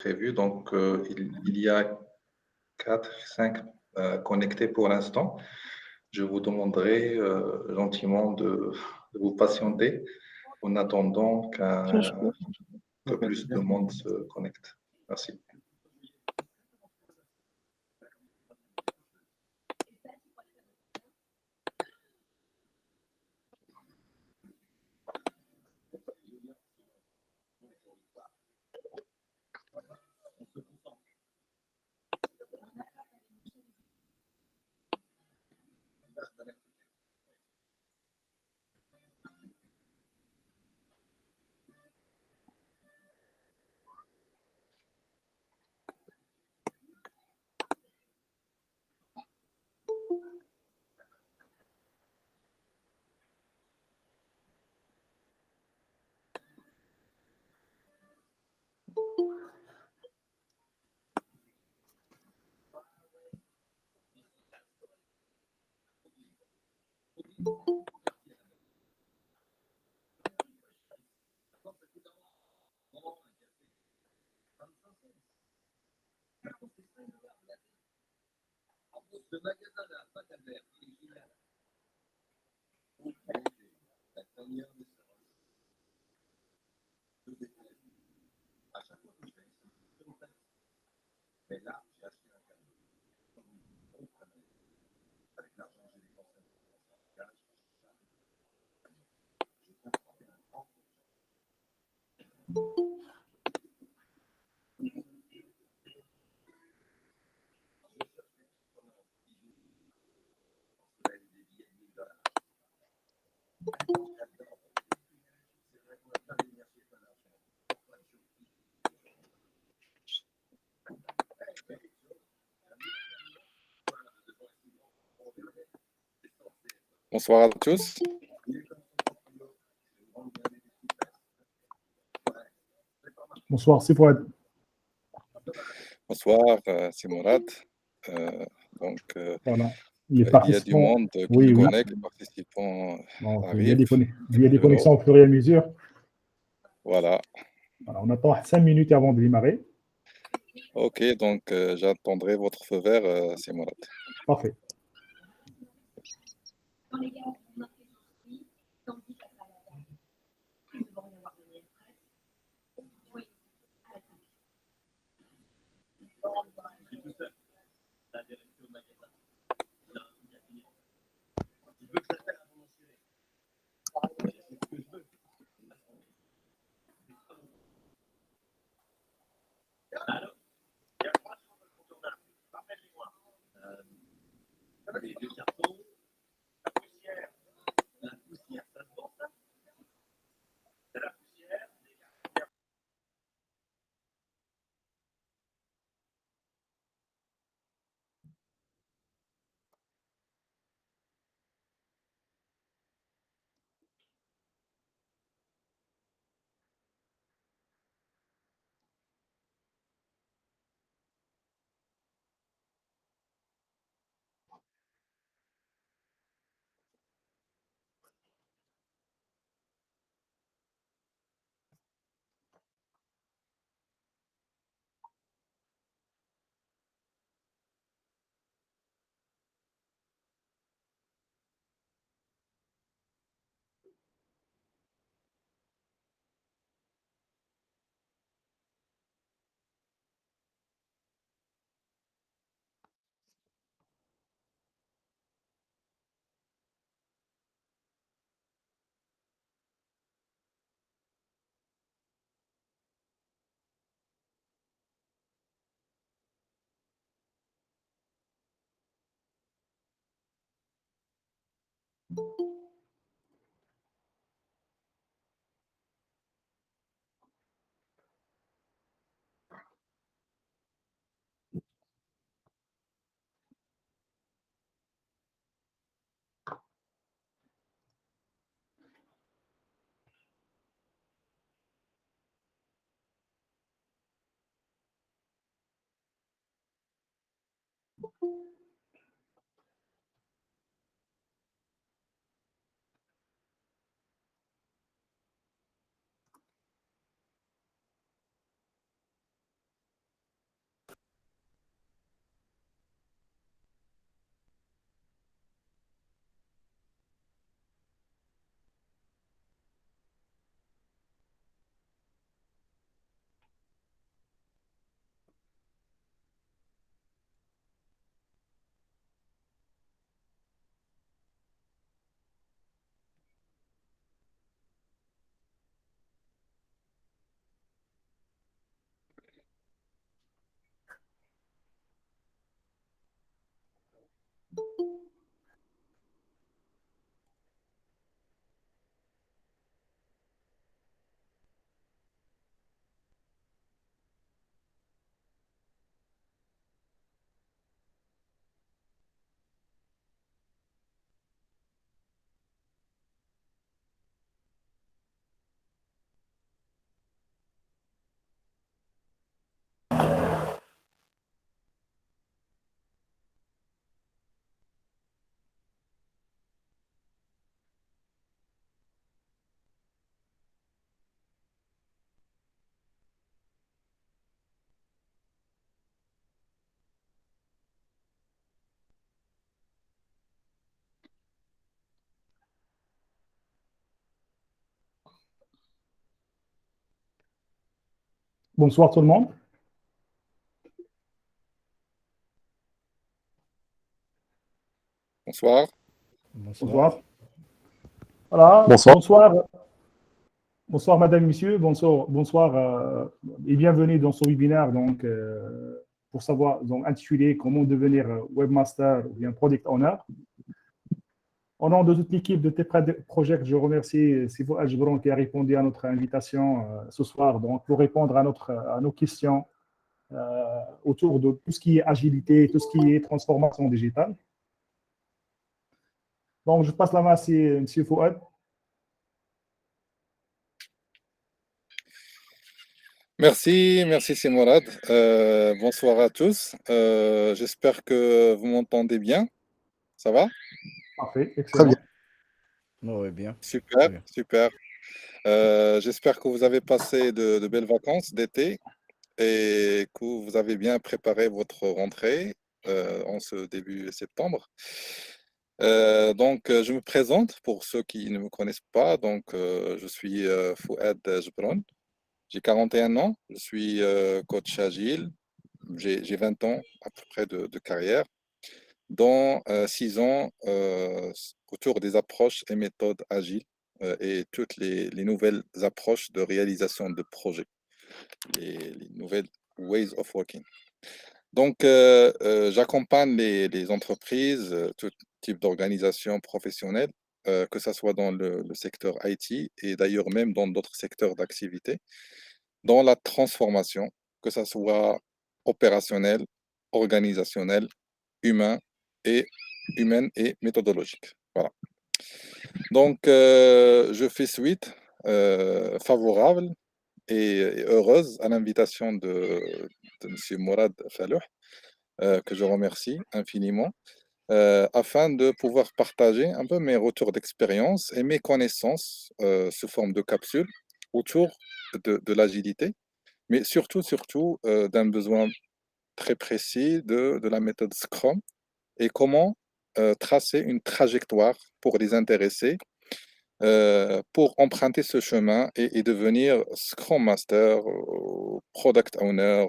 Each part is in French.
prévu. Donc, il y a 4, 5 connectés pour l'instant. Je vous demanderai gentiment de vous patienter en attendant que plus de monde se connecte. Merci. Bonsoir à tous. Bonsoir, c'est Fouad. Bonsoir, c'est Mourad. Donc, Voilà. il y a du monde qui se connecte, les participants Donc, arrivent. il y a des connexions au fur et à mesure. Voilà. Voilà, on attend 5 minutes avant de démarrer. Ok, donc j'attendrai votre feu vert, c'est Mourad. Parfait. Bonsoir tout le monde. Bonsoir. Bonsoir. Voilà. Bonsoir. Bonsoir, madame, monsieur. Bonsoir et bienvenue dans ce webinaire donc, pour savoir, donc, intitulé Comment devenir webmaster ou bien product owner. Au nom de toute l'équipe de TPRED Project, je remercie Sifo Ajbron qui a répondu à notre invitation ce soir donc, pour répondre à nos questions autour de tout ce qui est agilité, tout ce qui est transformation digitale. Donc, je passe la main à M. Fouad. Merci Simorad. Bonsoir à tous. J'espère que vous m'entendez bien. Ça va? Parfait, Très excellent. bien. Oui, bien. Super, Très bien. super. J'espère que vous avez passé de belles vacances d'été et que vous avez bien préparé votre rentrée en ce début septembre. Je me présente pour ceux qui ne me connaissent pas. Je suis Fouad Jbron. J'ai 41 ans. Je suis coach agile. J'ai 20 ans à peu près de carrière, dont 6 ans autour des approches et méthodes agiles et toutes les nouvelles approches de réalisation de projets, les nouvelles ways of working. J'accompagne les entreprises, tout type d'organisation professionnelle, que ce soit dans le secteur IT et d'ailleurs même dans d'autres secteurs d'activité, dans la transformation, que ce soit opérationnelle, organisationnelle, humaine et méthodologique. Voilà. Je fais suite favorable et heureuse à l'invitation de M. Mourad Falouh, que je remercie infiniment, afin de pouvoir partager un peu mes retours d'expérience et mes connaissances sous forme de capsules autour de l'agilité, mais surtout d'un besoin très précis de la méthode Scrum et comment tracer une trajectoire pour les intéresser, pour emprunter ce chemin et devenir Scrum Master, ou Product Owner,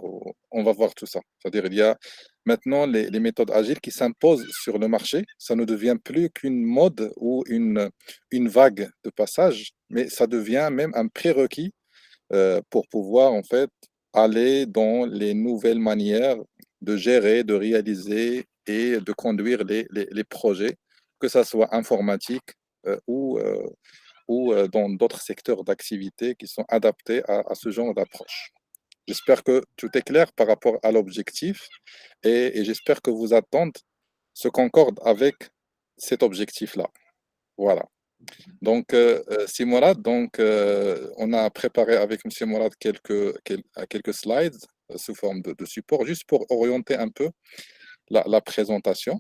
on va voir tout ça. C'est-à-dire il y a maintenant les méthodes agiles qui s'imposent sur le marché. Ça ne devient plus qu'une mode ou une vague de passage, mais ça devient même un prérequis pour pouvoir en fait aller dans les nouvelles manières de gérer, de réaliser et de conduire les projets, que ça soit informatique ou dans d'autres secteurs d'activité qui sont adaptés à ce genre d'approche. J'espère que tout est clair par rapport à l'objectif et j'espère que vos attentes se concordent avec cet objectif-là. Voilà. Mourad, on a préparé avec M. Mourad quelques slides sous forme de support, juste pour orienter un peu la présentation.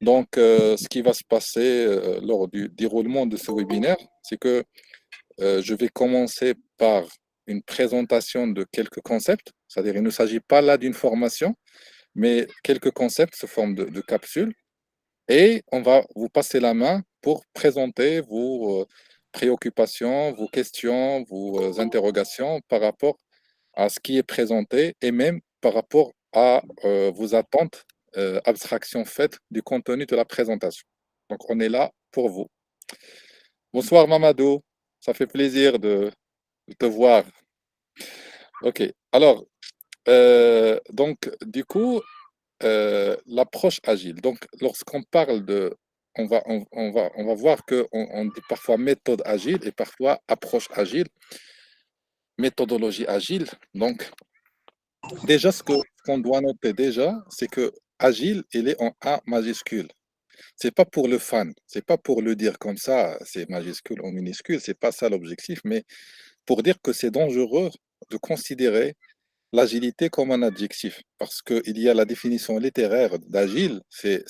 Ce qui va se passer lors du déroulement de ce webinaire, c'est que je vais commencer par une présentation de quelques concepts, c'est-à-dire il ne s'agit pas là d'une formation, mais quelques concepts sous forme de capsules. Et on va vous passer la main pour présenter vos préoccupations, vos questions, vos interrogations par rapport à ce qui est présenté et même par rapport à vos attentes, abstractions faites du contenu de la présentation. Donc, on est là pour vous. Bonsoir Mamadou, ça fait plaisir de te voir. Ok, alors, du coup, l'approche agile. Donc, lorsqu'on parle de, on va voir on dit parfois méthode agile et parfois approche agile, méthodologie agile. Donc, déjà, ce qu'on doit noter déjà, c'est que agile, il est en A majuscule. C'est pas pour le fan, c'est pas pour le dire comme ça, c'est majuscule ou minuscule, c'est pas ça l'objectif, mais pour dire que c'est dangereux de considérer l'agilité comme un adjectif, parce qu'il y a la définition littéraire d'agile, c'est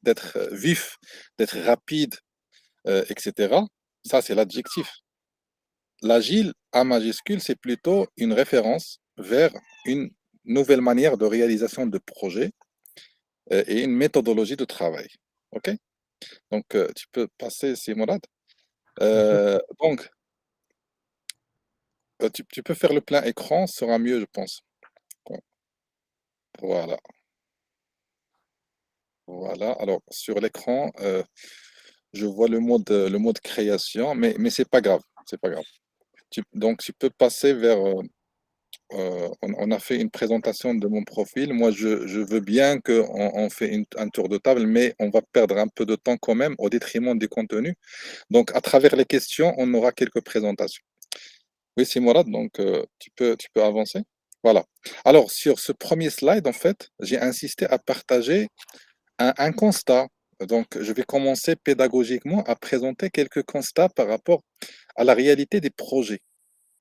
d'être vif, d'être rapide, etc. Ça, c'est l'adjectif. L'agile, A majuscule, c'est plutôt une référence vers une nouvelle manière de réalisation de projet et une méthodologie de travail. OK? Tu peux passer, Mourad. Donc, tu peux faire le plein écran, ce sera mieux, je pense. Bon, voilà. Voilà. Alors, sur l'écran, je vois le mode création, mais c'est pas grave. C'est pas grave. Donc, tu peux passer vers. On a fait une présentation de mon profil. Moi, je veux bien qu'on fait un tour de table, mais on va perdre un peu de temps quand même au détriment du contenu. Donc, à travers les questions, on aura quelques présentations. Oui, c'est Mourad, donc tu peux avancer. Voilà. Alors, sur ce premier slide, en fait, j'ai insisté à partager un constat. Donc, je vais commencer pédagogiquement à présenter quelques constats par rapport à la réalité des projets,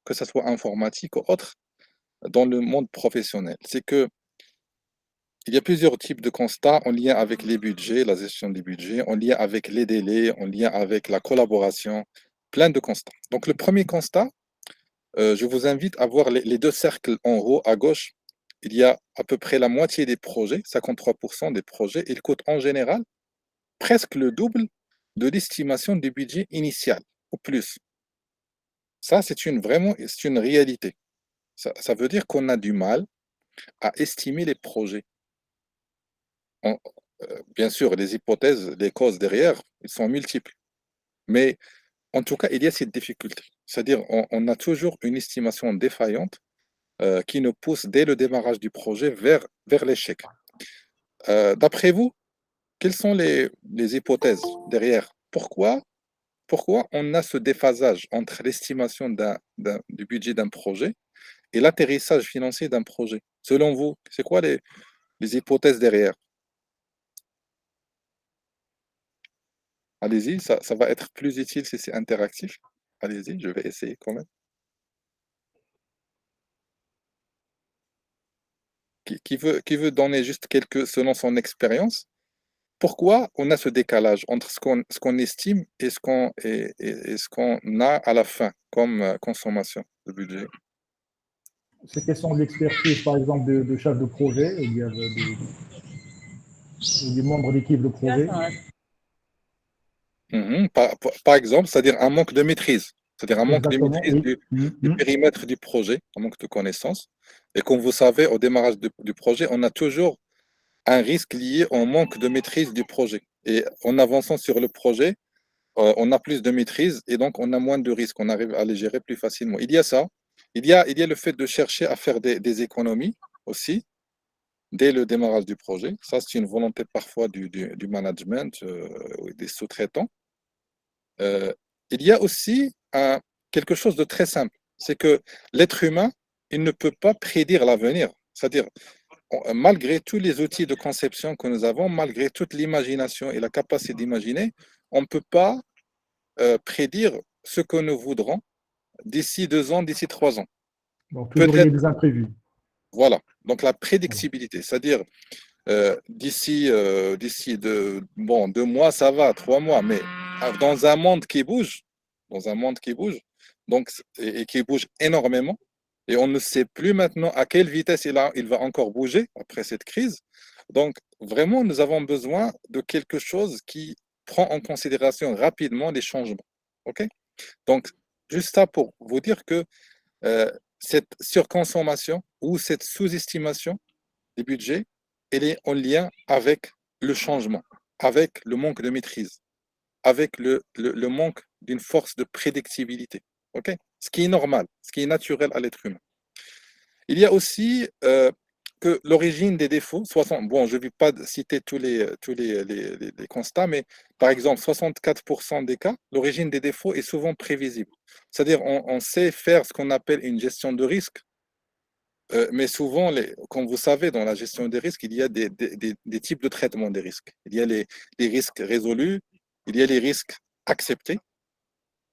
que ce soit informatique ou autre, dans le monde professionnel. C'est que il y a plusieurs types de constats en lien avec les budgets, la gestion des budgets, en lien avec les délais, en lien avec la collaboration, plein de constats. Donc, le premier constat, je vous invite à voir les deux cercles en haut à gauche. Il y a à peu près la moitié des projets, 53% des projets, ils coûtent en général presque le double de l'estimation du budget initial, ou plus. Ça, c'est une réalité. Ça veut dire qu'on a du mal à estimer les projets. On- Bien sûr, les hypothèses, les causes derrière, ils sont multiples. Mais en tout cas, il y a cette difficulté. C'est-à-dire, on a toujours une estimation défaillante qui nous pousse dès le démarrage du projet vers l'échec. D'après vous, quelles sont les hypothèses derrière? Pourquoi on a ce déphasage entre l'estimation du budget d'un projet et l'atterrissage financier d'un projet? Selon vous, c'est quoi les hypothèses derrière? Allez-y, ça va être plus utile si c'est interactif. Allez-y, je vais essayer quand même. Qui veut donner juste quelques, selon son expérience, pourquoi on a ce décalage entre ce qu'on estime et ce qu'on a à la fin comme consommation de budget? C'est question de l'expertise, par exemple, de chef de projet ou bien des membres d'équipe de projet. Par exemple, c'est-à-dire un manque de maîtrise, c'est-à-dire un manque de Exactement, maîtrise oui. du périmètre du projet, un manque de connaissances. Et comme vous savez, au démarrage du projet, on a toujours un risque lié au manque de maîtrise du projet. Et en avançant sur le projet, on a plus de maîtrise et donc on a moins de risques, on arrive à les gérer plus facilement. Il y a ça, il y a le fait de chercher à faire des économies aussi dès le démarrage du projet. Ça, c'est une volonté parfois du management ou des sous-traitants. Euh, il y a aussi quelque chose de très simple, c'est que l'être humain, il ne peut pas prédire l'avenir. C'est-à-dire, malgré tous les outils de conception que nous avons, malgré toute l'imagination et la capacité d'imaginer, on ne peut pas prédire ce que nous voudrons d'ici 2 ans, d'ici 3 ans. Donc, toujours, il y a Peut-être, des imprévus. voilà. Donc la prédictibilité, c'est-à-dire d'ici 2 mois, ça va, 3 mois, mais dans un monde qui bouge, dans un monde qui bouge, donc et qui bouge énormément, et on ne sait plus maintenant à quelle vitesse il va encore bouger après cette crise. Donc vraiment, nous avons besoin de quelque chose qui prend en considération rapidement les changements. Ok? Donc juste ça pour vous dire que euh, cette surconsommation ou cette sous-estimation des budgets, elle est en lien avec le changement, avec le manque de maîtrise, avec le manque d'une force de prédictibilité. Ok? Ce qui est normal, ce qui est naturel à l'être humain. Il y a aussi que l'origine des défauts, bon, je ne vais pas citer les constats, mais par exemple, 64% des cas, l'origine des défauts est souvent prévisible. C'est-à-dire, on sait faire ce qu'on appelle une gestion de risque. Mais souvent, comme vous savez, dans la gestion des risques, il y a des types de traitement des risques. Il y a les risques résolus, il y a les risques acceptés,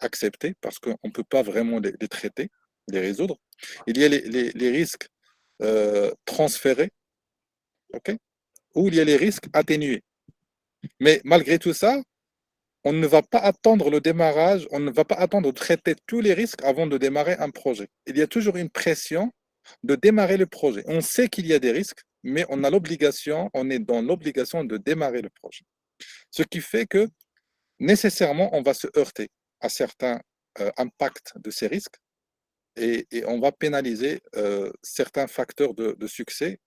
acceptés parce qu'on ne peut pas vraiment les traiter, les résoudre. Il y a les risques transférés, ok, ou il y a les risques atténués. Mais malgré tout ça, on ne va pas attendre le démarrage, on ne va pas attendre de traiter tous les risques avant de démarrer un projet. Il y a toujours une pression de démarrer le projet. On sait qu'il y a des risques, mais on est dans l'obligation de démarrer le projet. Ce qui fait que nécessairement, on va se heurter à certains impacts de ces risques et on va pénaliser certains facteurs de succès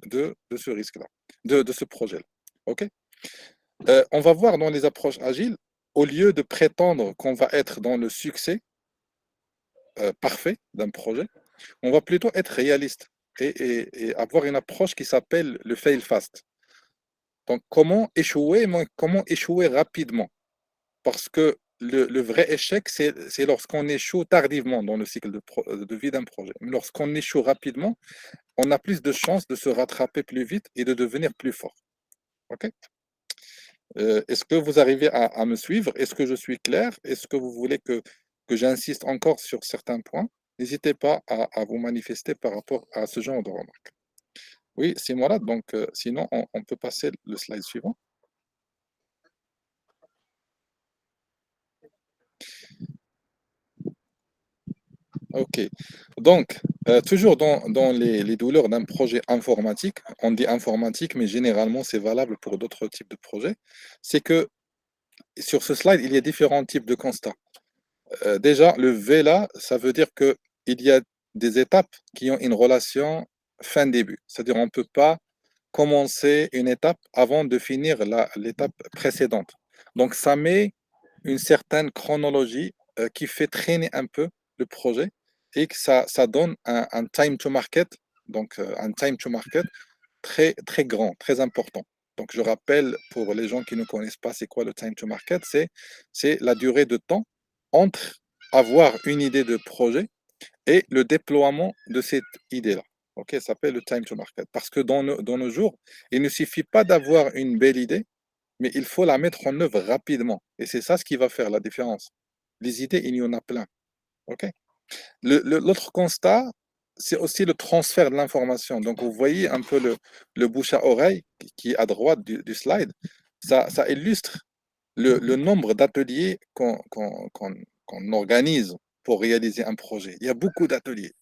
de ce risque-là, de ce projet-là. OK? On va voir dans les approches agiles, au lieu de prétendre qu'on va être dans le succès parfait d'un projet, on va plutôt être réaliste et avoir une approche qui s'appelle le fail fast. Donc, comment échouer, mais comment échouer rapidement? Parce que le vrai échec, c'est lorsqu'on échoue tardivement dans le cycle de vie d'un projet. Mais lorsqu'on échoue rapidement, on a plus de chances de se rattraper plus vite et de devenir plus fort. OK? Est-ce que vous arrivez à me suivre? Est-ce que je suis clair? Est-ce que vous voulez que j'insiste encore sur certains points? N'hésitez pas à vous manifester par rapport à ce genre de remarques. Oui, c'est moi là, donc sinon on peut passer le slide suivant. OK. Donc, toujours dans les douleurs d'un projet informatique, on dit informatique, mais généralement c'est valable pour d'autres types de projets, c'est que sur ce slide, il y a différents types de constats. Déjà, le V là, ça veut dire qu'il y a des étapes qui ont une relation fin-début. C'est-à-dire on ne peut pas commencer une étape avant de finir l'étape précédente. Donc, ça met une certaine chronologie qui fait traîner un peu le projet et que ça donne un time to market, donc un time to market très, très grand, très important. Donc, je rappelle pour les gens qui ne connaissent pas c'est quoi le time to market, c'est la durée de temps entre avoir une idée de projet et le déploiement de cette idée-là. Ok, ça s'appelle le time to market. Parce que dans nos jours, il ne suffit pas d'avoir une belle idée, mais il faut la mettre en œuvre rapidement. Et c'est ça ce qui va faire la différence. Les idées, il y en a plein. Ok. L'autre constat, c'est aussi le transfert de l'information. Donc, vous voyez un peu le bouche à oreille qui est à droite du slide. Ça illustre le nombre d'ateliers qu'on organise pour réaliser un projet. Il y a beaucoup d'ateliers.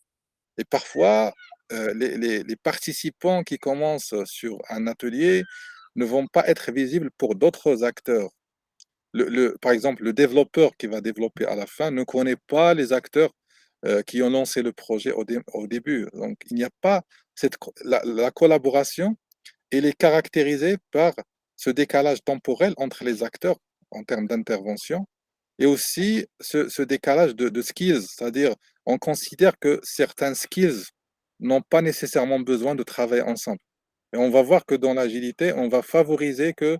Et parfois, les participants qui commencent sur un atelier ne vont pas être visibles pour d'autres acteurs. Par exemple, le développeur qui va développer à la fin ne connaît pas les acteurs qui ont lancé le projet au début. Donc, il n'y a pas la collaboration, elle est caractérisée par ce décalage temporel entre les acteurs en termes d'intervention et aussi ce décalage de skills, c'est-à-dire on considère que certains skills n'ont pas nécessairement besoin de travailler ensemble. Et on va voir que dans l'agilité, on va favoriser qu'il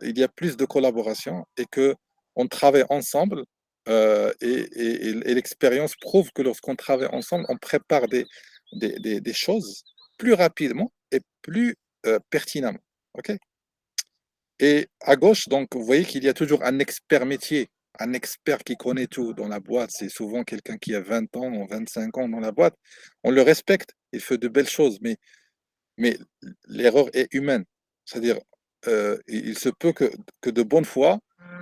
y a plus de collaboration et qu'on travaille ensemble. Et l'expérience prouve que lorsqu'on travaille ensemble, on prépare des choses plus rapidement et plus pertinemment. OK? Et à gauche, donc, vous voyez qu'il y a toujours un expert métier, un expert qui connaît tout dans la boîte. C'est souvent quelqu'un qui a 20 ans ou 25 ans dans la boîte. On le respecte, il fait de belles choses, mais l'erreur est humaine. C'est-à-dire, il se peut que de bonne foi,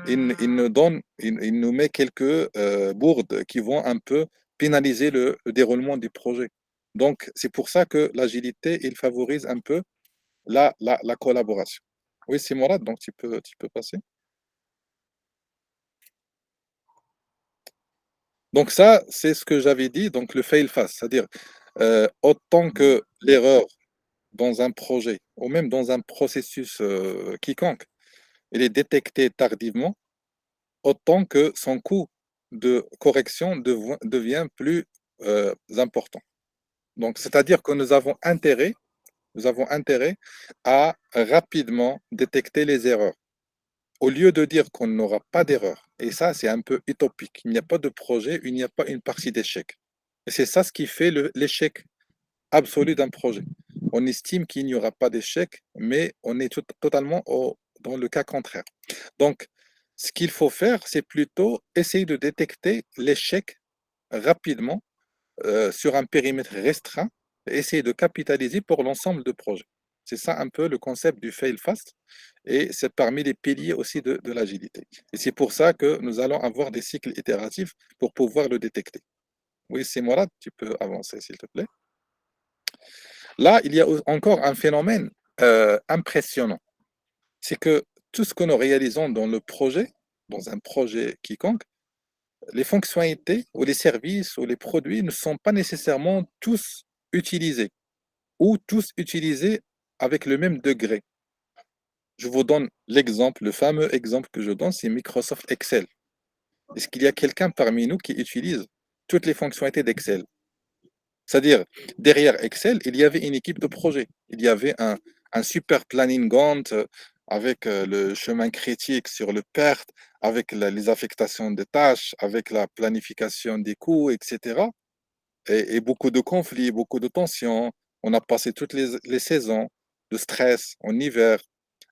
il nous met quelques bourdes qui vont un peu pénaliser le déroulement du projet. Donc, c'est pour ça que l'agilité, il favorise un peu la collaboration. Oui, c'est Mourad, donc tu peux passer. Donc ça, c'est ce que j'avais dit, donc le fail fast, c'est-à-dire autant que l'erreur dans un projet ou même dans un processus quiconque, elle est détectée tardivement, autant que son coût de correction devient plus important. Donc, c'est-à-dire que nous avons intérêt à rapidement détecter les erreurs. Au lieu de dire qu'on n'aura pas d'erreur, et ça, c'est un peu utopique. Il n'y a pas de projet, il n'y a pas une partie d'échec. Et c'est ça ce qui fait l'échec absolu d'un projet. On estime qu'il n'y aura pas d'échec, mais on est totalement dans le cas contraire. Donc, ce qu'il faut faire, c'est plutôt essayer de détecter l'échec rapidement sur un périmètre restreint et essayer de capitaliser pour l'ensemble de projets. C'est ça un peu le concept du fail fast et c'est parmi les piliers aussi de l'agilité. Et c'est pour ça que nous allons avoir des cycles itératifs pour pouvoir le détecter. Oui, c'est Mourad, tu peux avancer s'il te plaît. Là, il y a encore un phénomène impressionnant. C'est que tout ce que nous réalisons dans un projet quiconque, les fonctionnalités ou les services ou les produits ne sont pas nécessairement tous utilisés ou tous utilisés avec le même degré. Je vous donne l'exemple, le fameux exemple que je donne, c'est Microsoft Excel. Est-ce qu'il y a quelqu'un parmi nous qui utilise toutes les fonctionnalités d'Excel? C'est-à-dire, derrière Excel, il y avait une équipe de projet. Il y avait un super planning Gantt avec le chemin critique sur le PERT, avec les affectations des tâches, avec la planification des coûts, etc. Et beaucoup de conflits, beaucoup de tensions. On a passé toutes les saisons de stress en hiver,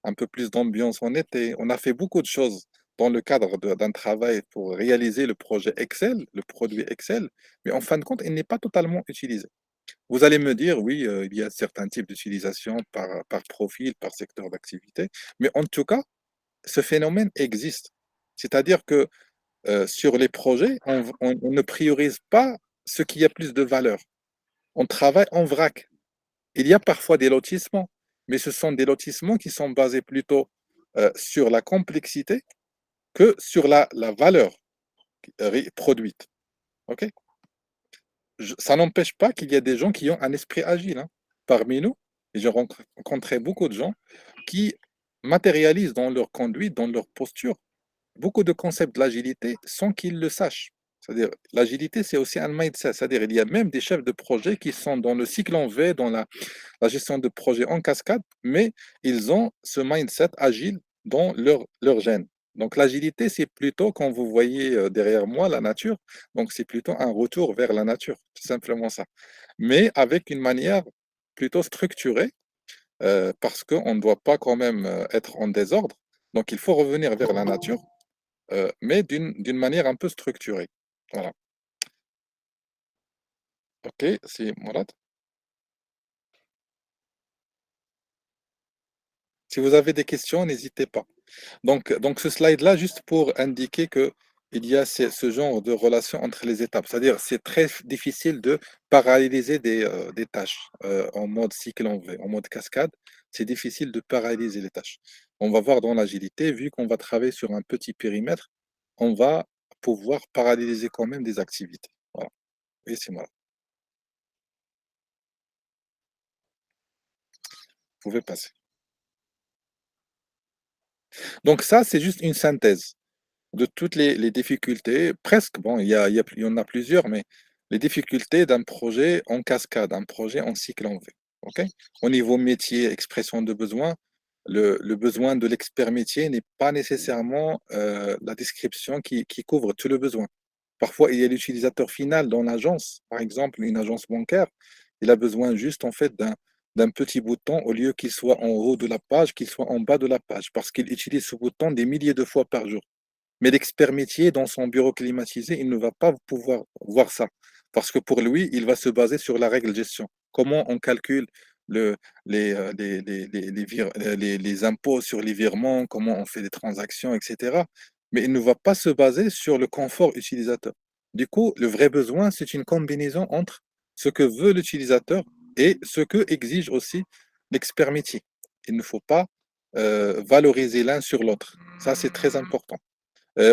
un peu plus d'ambiance en été. On a fait beaucoup de choses dans le cadre d'un travail pour réaliser le projet Excel, le produit Excel, mais en fin de compte, il n'est pas totalement utilisé. Vous allez me dire, oui, il y a certains types d'utilisation par profil, par secteur d'activité, mais en tout cas, ce phénomène existe. C'est-à-dire que sur les projets, on ne priorise pas ce qui a plus de valeur. On travaille en vrac. Il y a parfois des lotissements, mais ce sont des lotissements qui sont basés plutôt sur la complexité que sur la valeur produite. Ok. Ça n'empêche pas qu'il y a des gens qui ont un esprit agile hein, parmi nous. Et j'ai rencontré beaucoup de gens qui matérialisent dans leur conduite, dans leur posture, beaucoup de concepts de l'agilité sans qu'ils le sachent. C'est-à-dire, l'agilité, c'est aussi un mindset. C'est-à-dire, il y a même des chefs de projet qui sont dans le cycle en V, dans la gestion de projet en cascade, mais ils ont ce mindset agile dans leur gène. Donc, l'agilité, c'est plutôt, quand vous voyez derrière moi la nature, donc c'est plutôt un retour vers la nature, c'est simplement ça. Mais avec une manière plutôt structurée, parce qu'on ne doit pas quand même être en désordre. Donc, il faut revenir vers la nature mais d'une manière un peu structurée. Voilà. OK, c'est Mourad. Si vous avez des questions, n'hésitez pas. Donc ce slide-là, juste pour indiquer que il y a ce genre de relation entre les étapes. C'est-à-dire, c'est très difficile de paralléliser des tâches en mode cycle en V, en mode cascade. C'est difficile de paralléliser les tâches. On va voir dans l'agilité, vu qu'on va travailler sur un petit périmètre, on va pouvoir paralléliser quand même des activités. Voilà. Oui, c'est moi. Vous pouvez passer. Donc ça, c'est juste une synthèse de toutes les difficultés, presque, bon, il y en a plusieurs, mais les difficultés d'un projet en cascade, un projet en cycle en V. OK? Au niveau métier, expression de besoin, le besoin de l'expert métier n'est pas nécessairement la description qui couvre tout le besoin. Parfois, il y a l'utilisateur final dans l'agence, par exemple, une agence bancaire, il a besoin juste en fait d'un petit bouton au lieu qu'il soit en haut de la page, qu'il soit en bas de la page, parce qu'il utilise ce bouton des milliers de fois par jour. Mais l'expert métier, dans son bureau climatisé, il ne va pas pouvoir voir ça. Parce que pour lui, il va se baser sur la règle de gestion. Comment on calcule le, les impôts sur les virements, comment on fait des transactions, etc. Mais il ne va pas se baser sur le confort utilisateur. Du coup, le vrai besoin, c'est une combinaison entre ce que veut l'utilisateur et ce que exige aussi l'expert métier. Il ne faut pas valoriser l'un sur l'autre. Ça, c'est très important.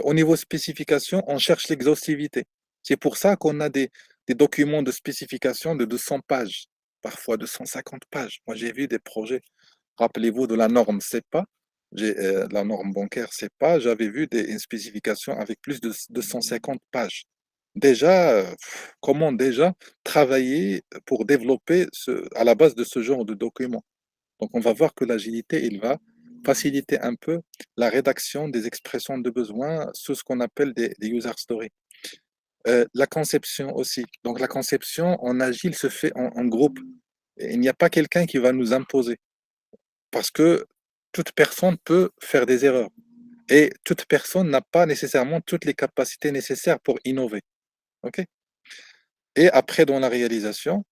Au niveau spécification, on cherche l'exhaustivité. C'est pour ça qu'on a des documents de spécification de 200 pages, parfois 250 pages. Moi, j'ai vu des projets, rappelez-vous de la norme CEPA, la norme bancaire CEPA, j'avais vu une spécification avec plus de 250 pages. Déjà, comment déjà travailler pour développer à la base de ce genre de documents? Donc, on va voir que l'agilité, il va faciliter un peu la rédaction des expressions de besoin sous ce qu'on appelle des user stories. La conception aussi. Donc, la conception en agile se fait en groupe. Et il n'y a pas quelqu'un qui va nous imposer parce que toute personne peut faire des erreurs et toute personne n'a pas nécessairement toutes les capacités nécessaires pour innover. OK? Et après, dans la réalisation,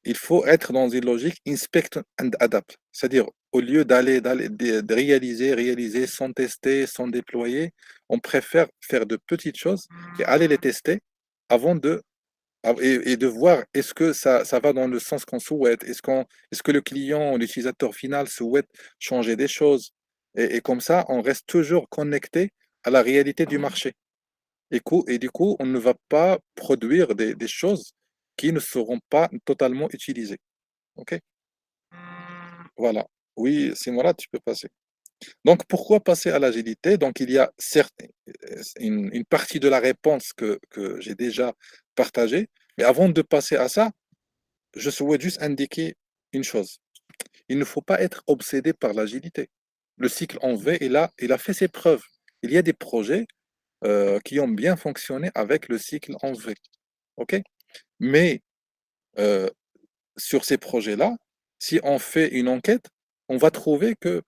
il faut être dans une logique inspect and adapt. C'est-à-dire, au lieu de réaliser sans tester, sans déployer, on préfère faire de petites choses et aller les tester avant et de voir est-ce que ça va dans le sens qu'on souhaite, est-ce que le client, l'utilisateur final souhaite changer des choses. Et comme ça, on reste toujours connecté à la réalité du marché. Et du coup, on ne va pas produire des choses qui ne seront pas totalement utilisées. OK? Voilà. Oui, Simona, tu peux passer. Donc, pourquoi passer à l'agilité? Donc, il y a certes une partie de la réponse que j'ai déjà partagée, mais avant de passer à ça, je souhaite juste indiquer une chose. Il ne faut pas être obsédé par l'agilité. Le cycle en V, il a fait ses preuves. Il y a des projets qui ont bien fonctionné avec le cycle en V. OK? Mais euh, sur ces projets-là, si on fait une enquête, on va trouver que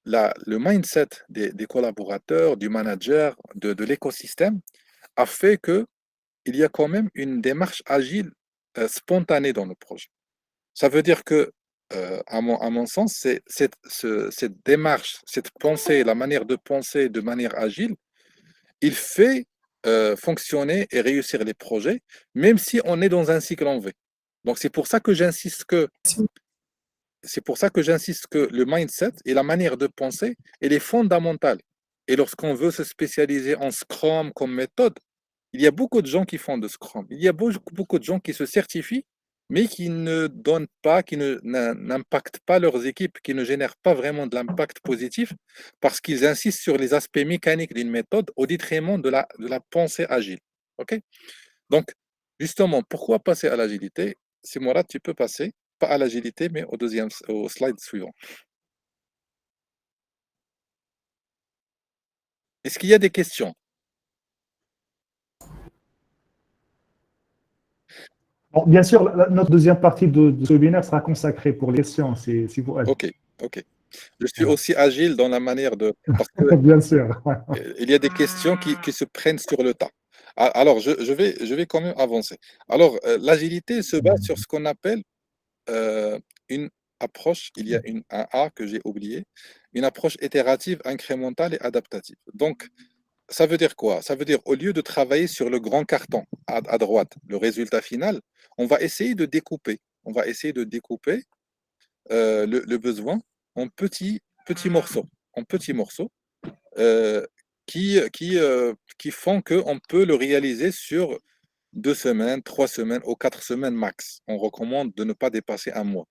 le mindset des collaborateurs, du manager, de l'écosystème a fait que il y a quand même une démarche agile spontanée dans le projet. Ça veut dire que, à mon sens, cette démarche, cette pensée, la manière de penser de manière agile, il fait fonctionner et réussir les projets, même si on est dans un cycle en V. Donc c'est pour ça que j'insiste que le mindset et la manière de penser, elle est fondamentale. Et lorsqu'on veut se spécialiser en Scrum comme méthode, il y a beaucoup de gens qui font de Scrum. Il y a beaucoup de gens qui se certifient, mais qui ne donnent pas, n'impactent pas leurs équipes, qui ne génèrent pas vraiment de l'impact positif parce qu'ils insistent sur les aspects mécaniques d'une méthode au détriment de la pensée agile. OK? Donc, justement, pourquoi passer à l'agilité? C'est Mourad, tu peux passer, pas à l'agilité, mais au slide suivant. Est-ce qu'il y a des questions? Bon, bien sûr, notre deuxième partie de ce webinaire sera consacrée pour les questions, si vous OK, OK. Je suis Voilà. aussi agile dans la manière de... Parce que Bien sûr. il y a des questions qui se prennent sur le tas. Alors, je vais quand même avancer. Alors, l'agilité se base sur ce qu'on appelle une approche, il y a un A que j'ai oublié, une approche itérative, incrémentale et adaptative. Donc, ça veut dire quoi? Ça veut dire au lieu de travailler sur le grand carton à droite, le résultat final, on va essayer de découper. On va essayer de découper le besoin en petits morceaux, en petits morceaux euh, qui font qu'on peut le réaliser sur 2 semaines, 3 semaines ou 4 semaines max. On recommande de ne pas dépasser un mois.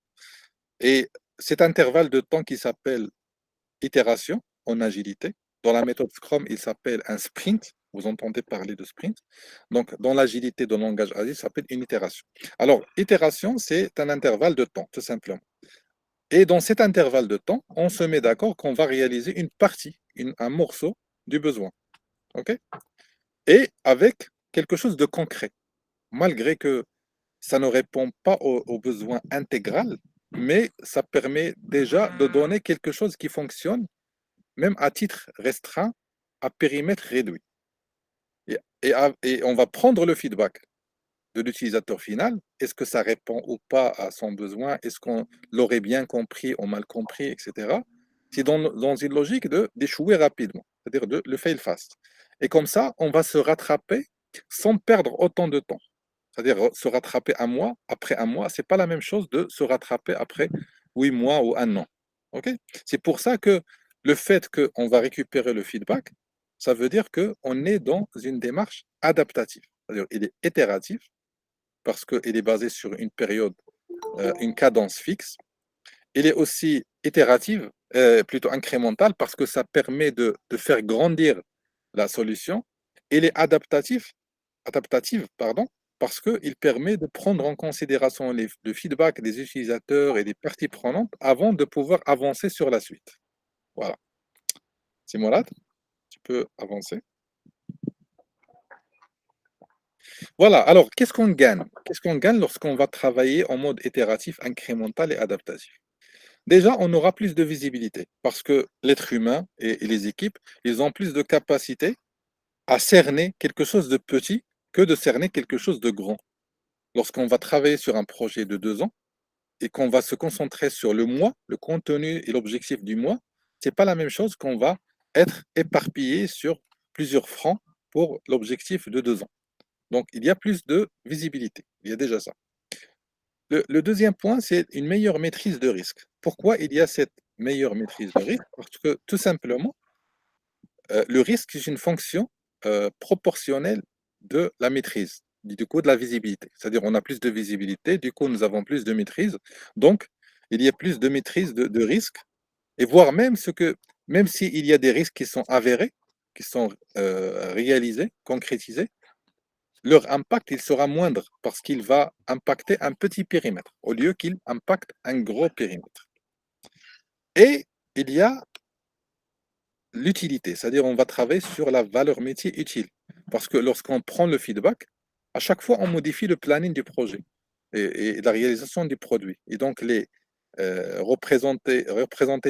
Et cet intervalle de temps qui s'appelle itération en agilité, dans la méthode Scrum, il s'appelle un sprint. Vous entendez parler de sprint. Donc, dans l'agilité, dans le langage agile, ça s'appelle une itération. Alors, itération, c'est un intervalle de temps, tout simplement. Et dans cet intervalle de temps, on se met d'accord qu'on va réaliser une partie, un morceau du besoin. OK? Et avec quelque chose de concret, malgré que ça ne répond pas aux besoins intégral, mais ça permet déjà de donner quelque chose qui fonctionne, même à titre restreint, à périmètre réduit. Et on va prendre le feedback de l'utilisateur final. Est-ce que ça répond ou pas à son besoin? Est-ce qu'on l'aurait bien compris ou mal compris, etc. C'est dans une logique d'échouer rapidement, c'est-à-dire de le fail fast. Et comme ça, on va se rattraper sans perdre autant de temps. C'est-à-dire se rattraper un mois, après un mois, c'est pas la même chose de se rattraper après 8 mois ou un an. Ok? C'est pour ça que le fait qu'on va récupérer le feedback, ça veut dire qu'on est dans une démarche adaptative. C'est-à-dire il est itératif parce qu'il est basé sur une période, une cadence fixe. Il est aussi itérative, plutôt incrémentale, parce que ça permet de faire grandir la solution. Il est adaptative, pardon, parce qu'il permet de prendre en considération le feedback des utilisateurs et des parties prenantes avant de pouvoir avancer sur la suite. Voilà. Simorad, tu peux avancer. Voilà, alors qu'est-ce qu'on gagne? Qu'est-ce qu'on gagne lorsqu'on va travailler en mode itératif, incrémental et adaptatif? Déjà, on aura plus de visibilité parce que l'être humain et les équipes, ils ont plus de capacité à cerner quelque chose de petit que de cerner quelque chose de grand. Lorsqu'on va travailler sur un projet de 2 ans et qu'on va se concentrer sur le mois, le contenu et l'objectif du mois, c'est pas la même chose qu'on va être éparpillé sur plusieurs fronts pour l'objectif de 2 ans. Donc, il y a plus de visibilité. Il y a déjà ça. Le deuxième point, c'est une meilleure maîtrise de risque. Pourquoi il y a cette meilleure maîtrise de risque? Parce que tout simplement, le risque est une fonction proportionnelle de la maîtrise, du coup de la visibilité. C'est-à-dire on a plus de visibilité, du coup nous avons plus de maîtrise, donc il y a plus de maîtrise de risques, et voire même s'il y a des risques qui sont avérés, qui sont réalisés, concrétisés, leur impact il sera moindre parce qu'il va impacter un petit périmètre au lieu qu'il impacte un gros périmètre. Et il y a l'utilité, c'est-à-dire on va travailler sur la valeur métier utile. Parce que lorsqu'on prend le feedback, à chaque fois on modifie le planning du projet et la réalisation du produit. Et donc représenter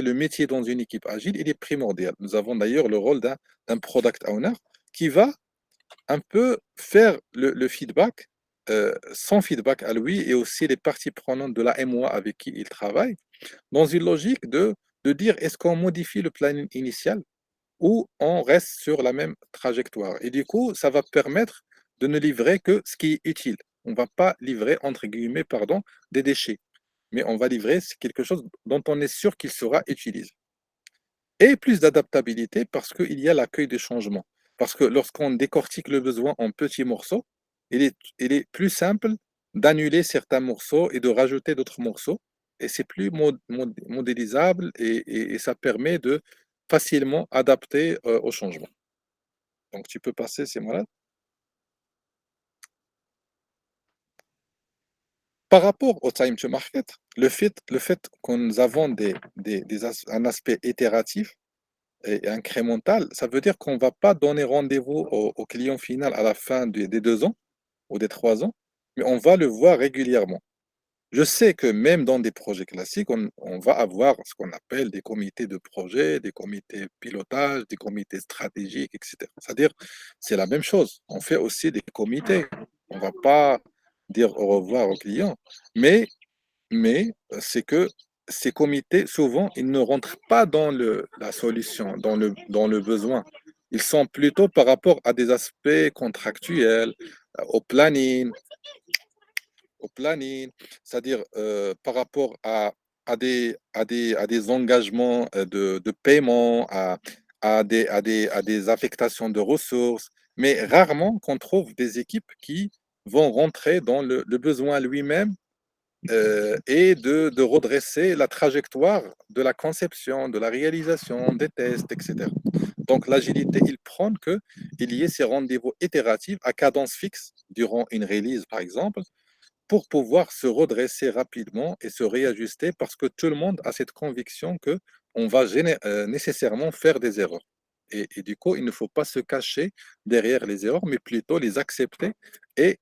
le métier dans une équipe agile, il est primordial. Nous avons d'ailleurs le rôle d'un product owner qui va un peu faire le feedback, son feedback à lui et aussi les parties prenantes de la MOA avec qui il travaille, dans une logique de dire est-ce qu'on modifie le planning initial ou on reste sur la même trajectoire. Et du coup, ça va permettre de ne livrer que ce qui est utile. On ne va pas livrer, entre guillemets, pardon, des déchets, mais on va livrer quelque chose dont on est sûr qu'il sera utilisé. Et plus d'adaptabilité parce qu'il y a l'accueil des changements. Parce que lorsqu'on décortique le besoin en petits morceaux, il est plus simple d'annuler certains morceaux et de rajouter d'autres morceaux. Et c'est plus modélisable et ça permet de facilement adapter au changement. Donc tu peux passer, c'est malade. Par rapport au time to market, le fait que nous avons un aspect itératif et incrémental, ça veut dire qu'on ne va pas donner rendez-vous au client final à la fin des 2 ans ou des 3 ans, mais on va le voir régulièrement. Je sais que même dans des projets classiques, on va avoir ce qu'on appelle des comités de projet, des comités pilotage, des comités stratégiques, etc. C'est-à-dire, c'est la même chose. On fait aussi des comités. On ne va pas dire au revoir au client, mais c'est que ces comités, souvent, ils ne rentrent pas dans la solution, dans le besoin. Ils sont plutôt par rapport à des aspects contractuels, au planning, c'est-à-dire par rapport à des engagements de paiement, à des affectations de ressources, mais rarement qu'on trouve des équipes qui vont rentrer dans le besoin lui-même et de redresser la trajectoire de la conception, de la réalisation, des tests, etc. Donc l'agilité, il prône qu'il y ait ces rendez-vous itératifs à cadence fixe durant une release, par exemple, pour pouvoir se redresser rapidement et se réajuster parce que tout le monde a cette conviction que on va nécessairement faire des erreurs. Et du coup, il ne faut pas se cacher derrière les erreurs, mais plutôt les accepter et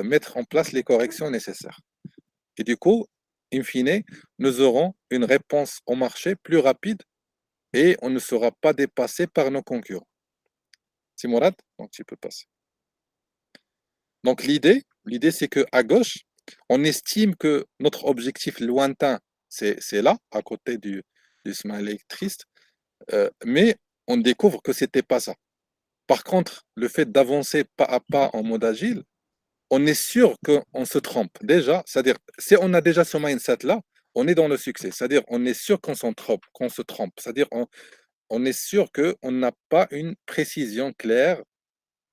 mettre en place les corrections nécessaires. Et du coup, in fine, nous aurons une réponse au marché plus rapide et on ne sera pas dépassé par nos concurrents. C'est Mourad, donc tu peux passer. Donc l'idée c'est qu'à gauche, on estime que notre objectif lointain, c'est là, à côté du smiley triste, mais on découvre que c'était pas ça. Par contre, le fait d'avancer pas à pas en mode agile, on est sûr qu'on se trompe déjà. C'est-à-dire, si on a déjà ce mindset-là, on est dans le succès. C'est-à-dire, on est sûr qu'on s'en trompe, qu'on se trompe. C'est-à-dire, on est sûr qu'on n'a pas une précision claire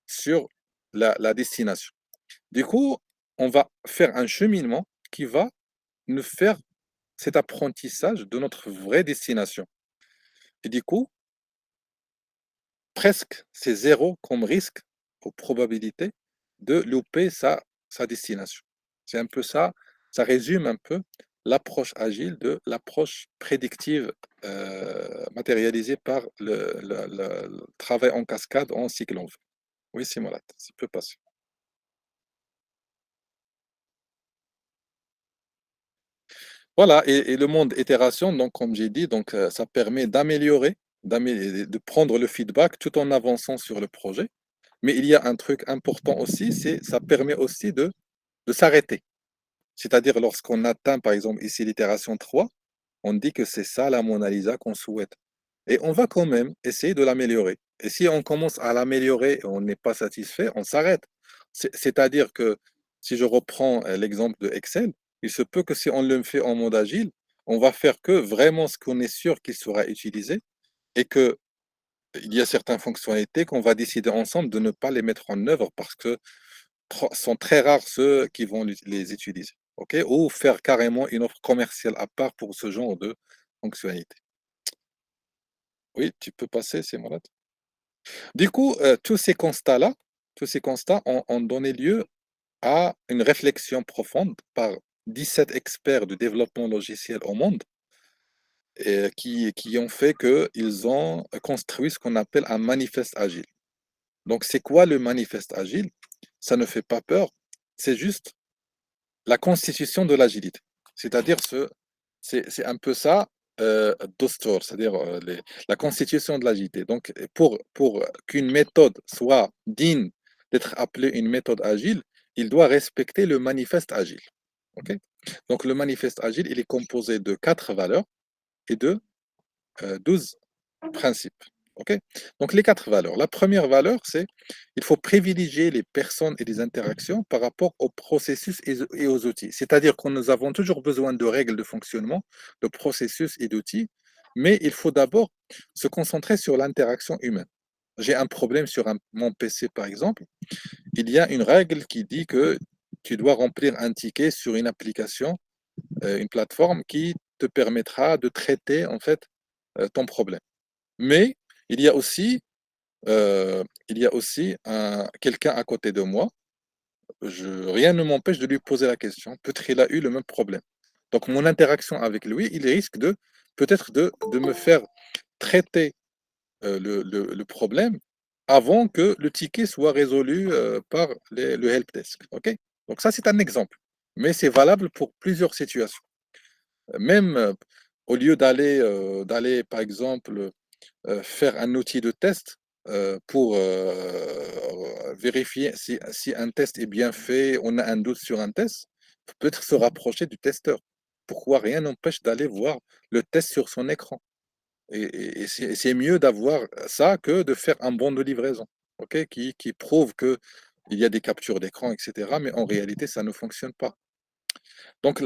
sur la destination. Du coup, on va faire un cheminement qui va nous faire cet apprentissage de notre vraie destination. Et du coup, presque c'est zéro comme risque ou probabilité de louper sa destination. C'est un peu ça, ça résume un peu l'approche agile de l'approche prédictive matérialisée par le travail en cascade en cycle en V. Oui, c'est malade, ça peut passer. Voilà, et le monde itération, donc comme j'ai dit, donc ça permet de prendre le feedback tout en avançant sur le projet. Mais il y a un truc important aussi, c'est ça permet aussi de s'arrêter. C'est-à-dire lorsqu'on atteint, par exemple, ici l'itération 3, on dit que c'est ça la Mona Lisa qu'on souhaite. Et on va quand même essayer de l'améliorer. Et si on commence à l'améliorer et on n'est pas satisfait, on s'arrête. C'est-à-dire que si je reprends l'exemple de Excel, il se peut que si on le fait en mode agile, on va faire que vraiment ce qu'on est sûr qu'il sera utilisé et que il y a certaines fonctionnalités qu'on va décider ensemble de ne pas les mettre en œuvre parce que sont très rares ceux qui vont les utiliser. OK? Ou faire carrément une offre commerciale à part pour ce genre de fonctionnalité. Oui, tu peux passer, c'est malade. Du coup, tous ces constats ont donné lieu à une réflexion profonde par 17 experts de développement logiciel au monde et qui ont fait qu'ils ont construit ce qu'on appelle un manifeste agile. Donc, c'est quoi le manifeste agile? Ça ne fait pas peur, c'est juste la constitution de l'agilité. C'est-à-dire, c'est un peu ça, Dostor, c'est-à-dire la constitution de l'agilité. Donc, pour qu'une méthode soit digne d'être appelée une méthode agile, il doit respecter le manifeste agile. Ok. Donc, le manifeste agile, il est composé de 4 valeurs et de 12 principes. Ok. Donc, les 4 valeurs. La première valeur, c'est il faut privilégier les personnes et les interactions par rapport aux processus et aux outils. C'est-à-dire que nous avons toujours besoin de règles de fonctionnement, de processus et d'outils, mais il faut d'abord se concentrer sur l'interaction humaine. J'ai un problème sur mon PC, par exemple. Il y a une règle qui dit que tu dois remplir un ticket sur une application, une plateforme qui te permettra de traiter en fait ton problème. Mais il y a aussi, quelqu'un à côté de moi. Rien ne m'empêche de lui poser la question. Peut-être qu'il a eu le même problème. Donc mon interaction avec lui, il risque de peut-être de me faire traiter le problème avant que le ticket soit résolu par le helpdesk. Ok. Donc ça, c'est un exemple. Mais c'est valable pour plusieurs situations. Même au lieu d'aller, par exemple, faire un outil de test pour vérifier si un test est bien fait, on a un doute sur un test, peut-être se rapprocher du testeur. Pourquoi rien n'empêche d'aller voir le test sur son écran? Et c'est mieux d'avoir ça que de faire un bon de livraison, ok, qui prouve qu'il y a des captures d'écran, etc. Mais en réalité, ça ne fonctionne pas. Donc,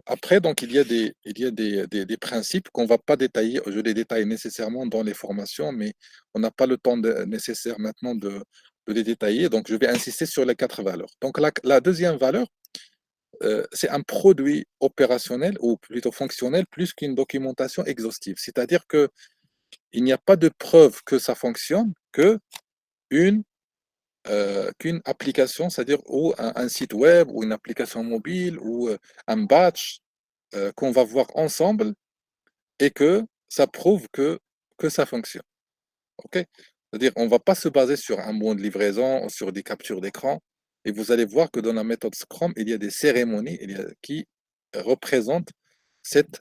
après, donc, il y a des principes qu'on ne va pas détailler. Je les détaille nécessairement dans les formations, mais on n'a pas le temps nécessaire maintenant de les détailler. Donc, je vais insister sur les 4 valeurs. Donc, la deuxième valeur, c'est un produit opérationnel ou plutôt fonctionnel plus qu'une documentation exhaustive. C'est-à-dire qu'il n'y a pas de preuve que ça fonctionne une qu'une application, c'est-à-dire ou un site web ou une application mobile ou un batch qu'on va voir ensemble et que ça prouve que ça fonctionne. OK? C'est-à-dire on ne va pas se baser sur un bon de livraison ou sur des captures d'écran. Et vous allez voir que dans la méthode Scrum, il y a des cérémonies qui représentent cette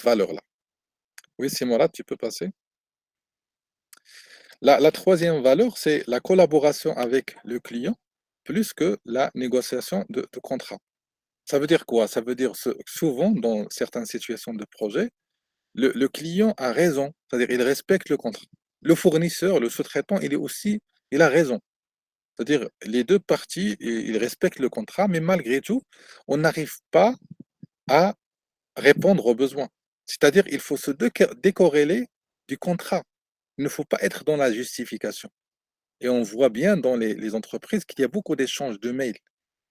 valeur-là. Oui, Simona, tu peux passer. La troisième valeur, c'est la collaboration avec le client plus que la négociation de contrat. Ça veut dire quoi? Ça veut dire souvent, dans certaines situations de projet, le client a raison, c'est-à-dire il respecte le contrat. Le fournisseur, le sous-traitant, il a raison. C'est-à-dire les deux parties, ils respectent le contrat, mais malgré tout, on n'arrive pas à répondre aux besoins. C'est-à-dire il faut se décorréler du contrat. Il ne faut pas être dans la justification. Et on voit bien dans les entreprises qu'il y a beaucoup d'échanges de mails.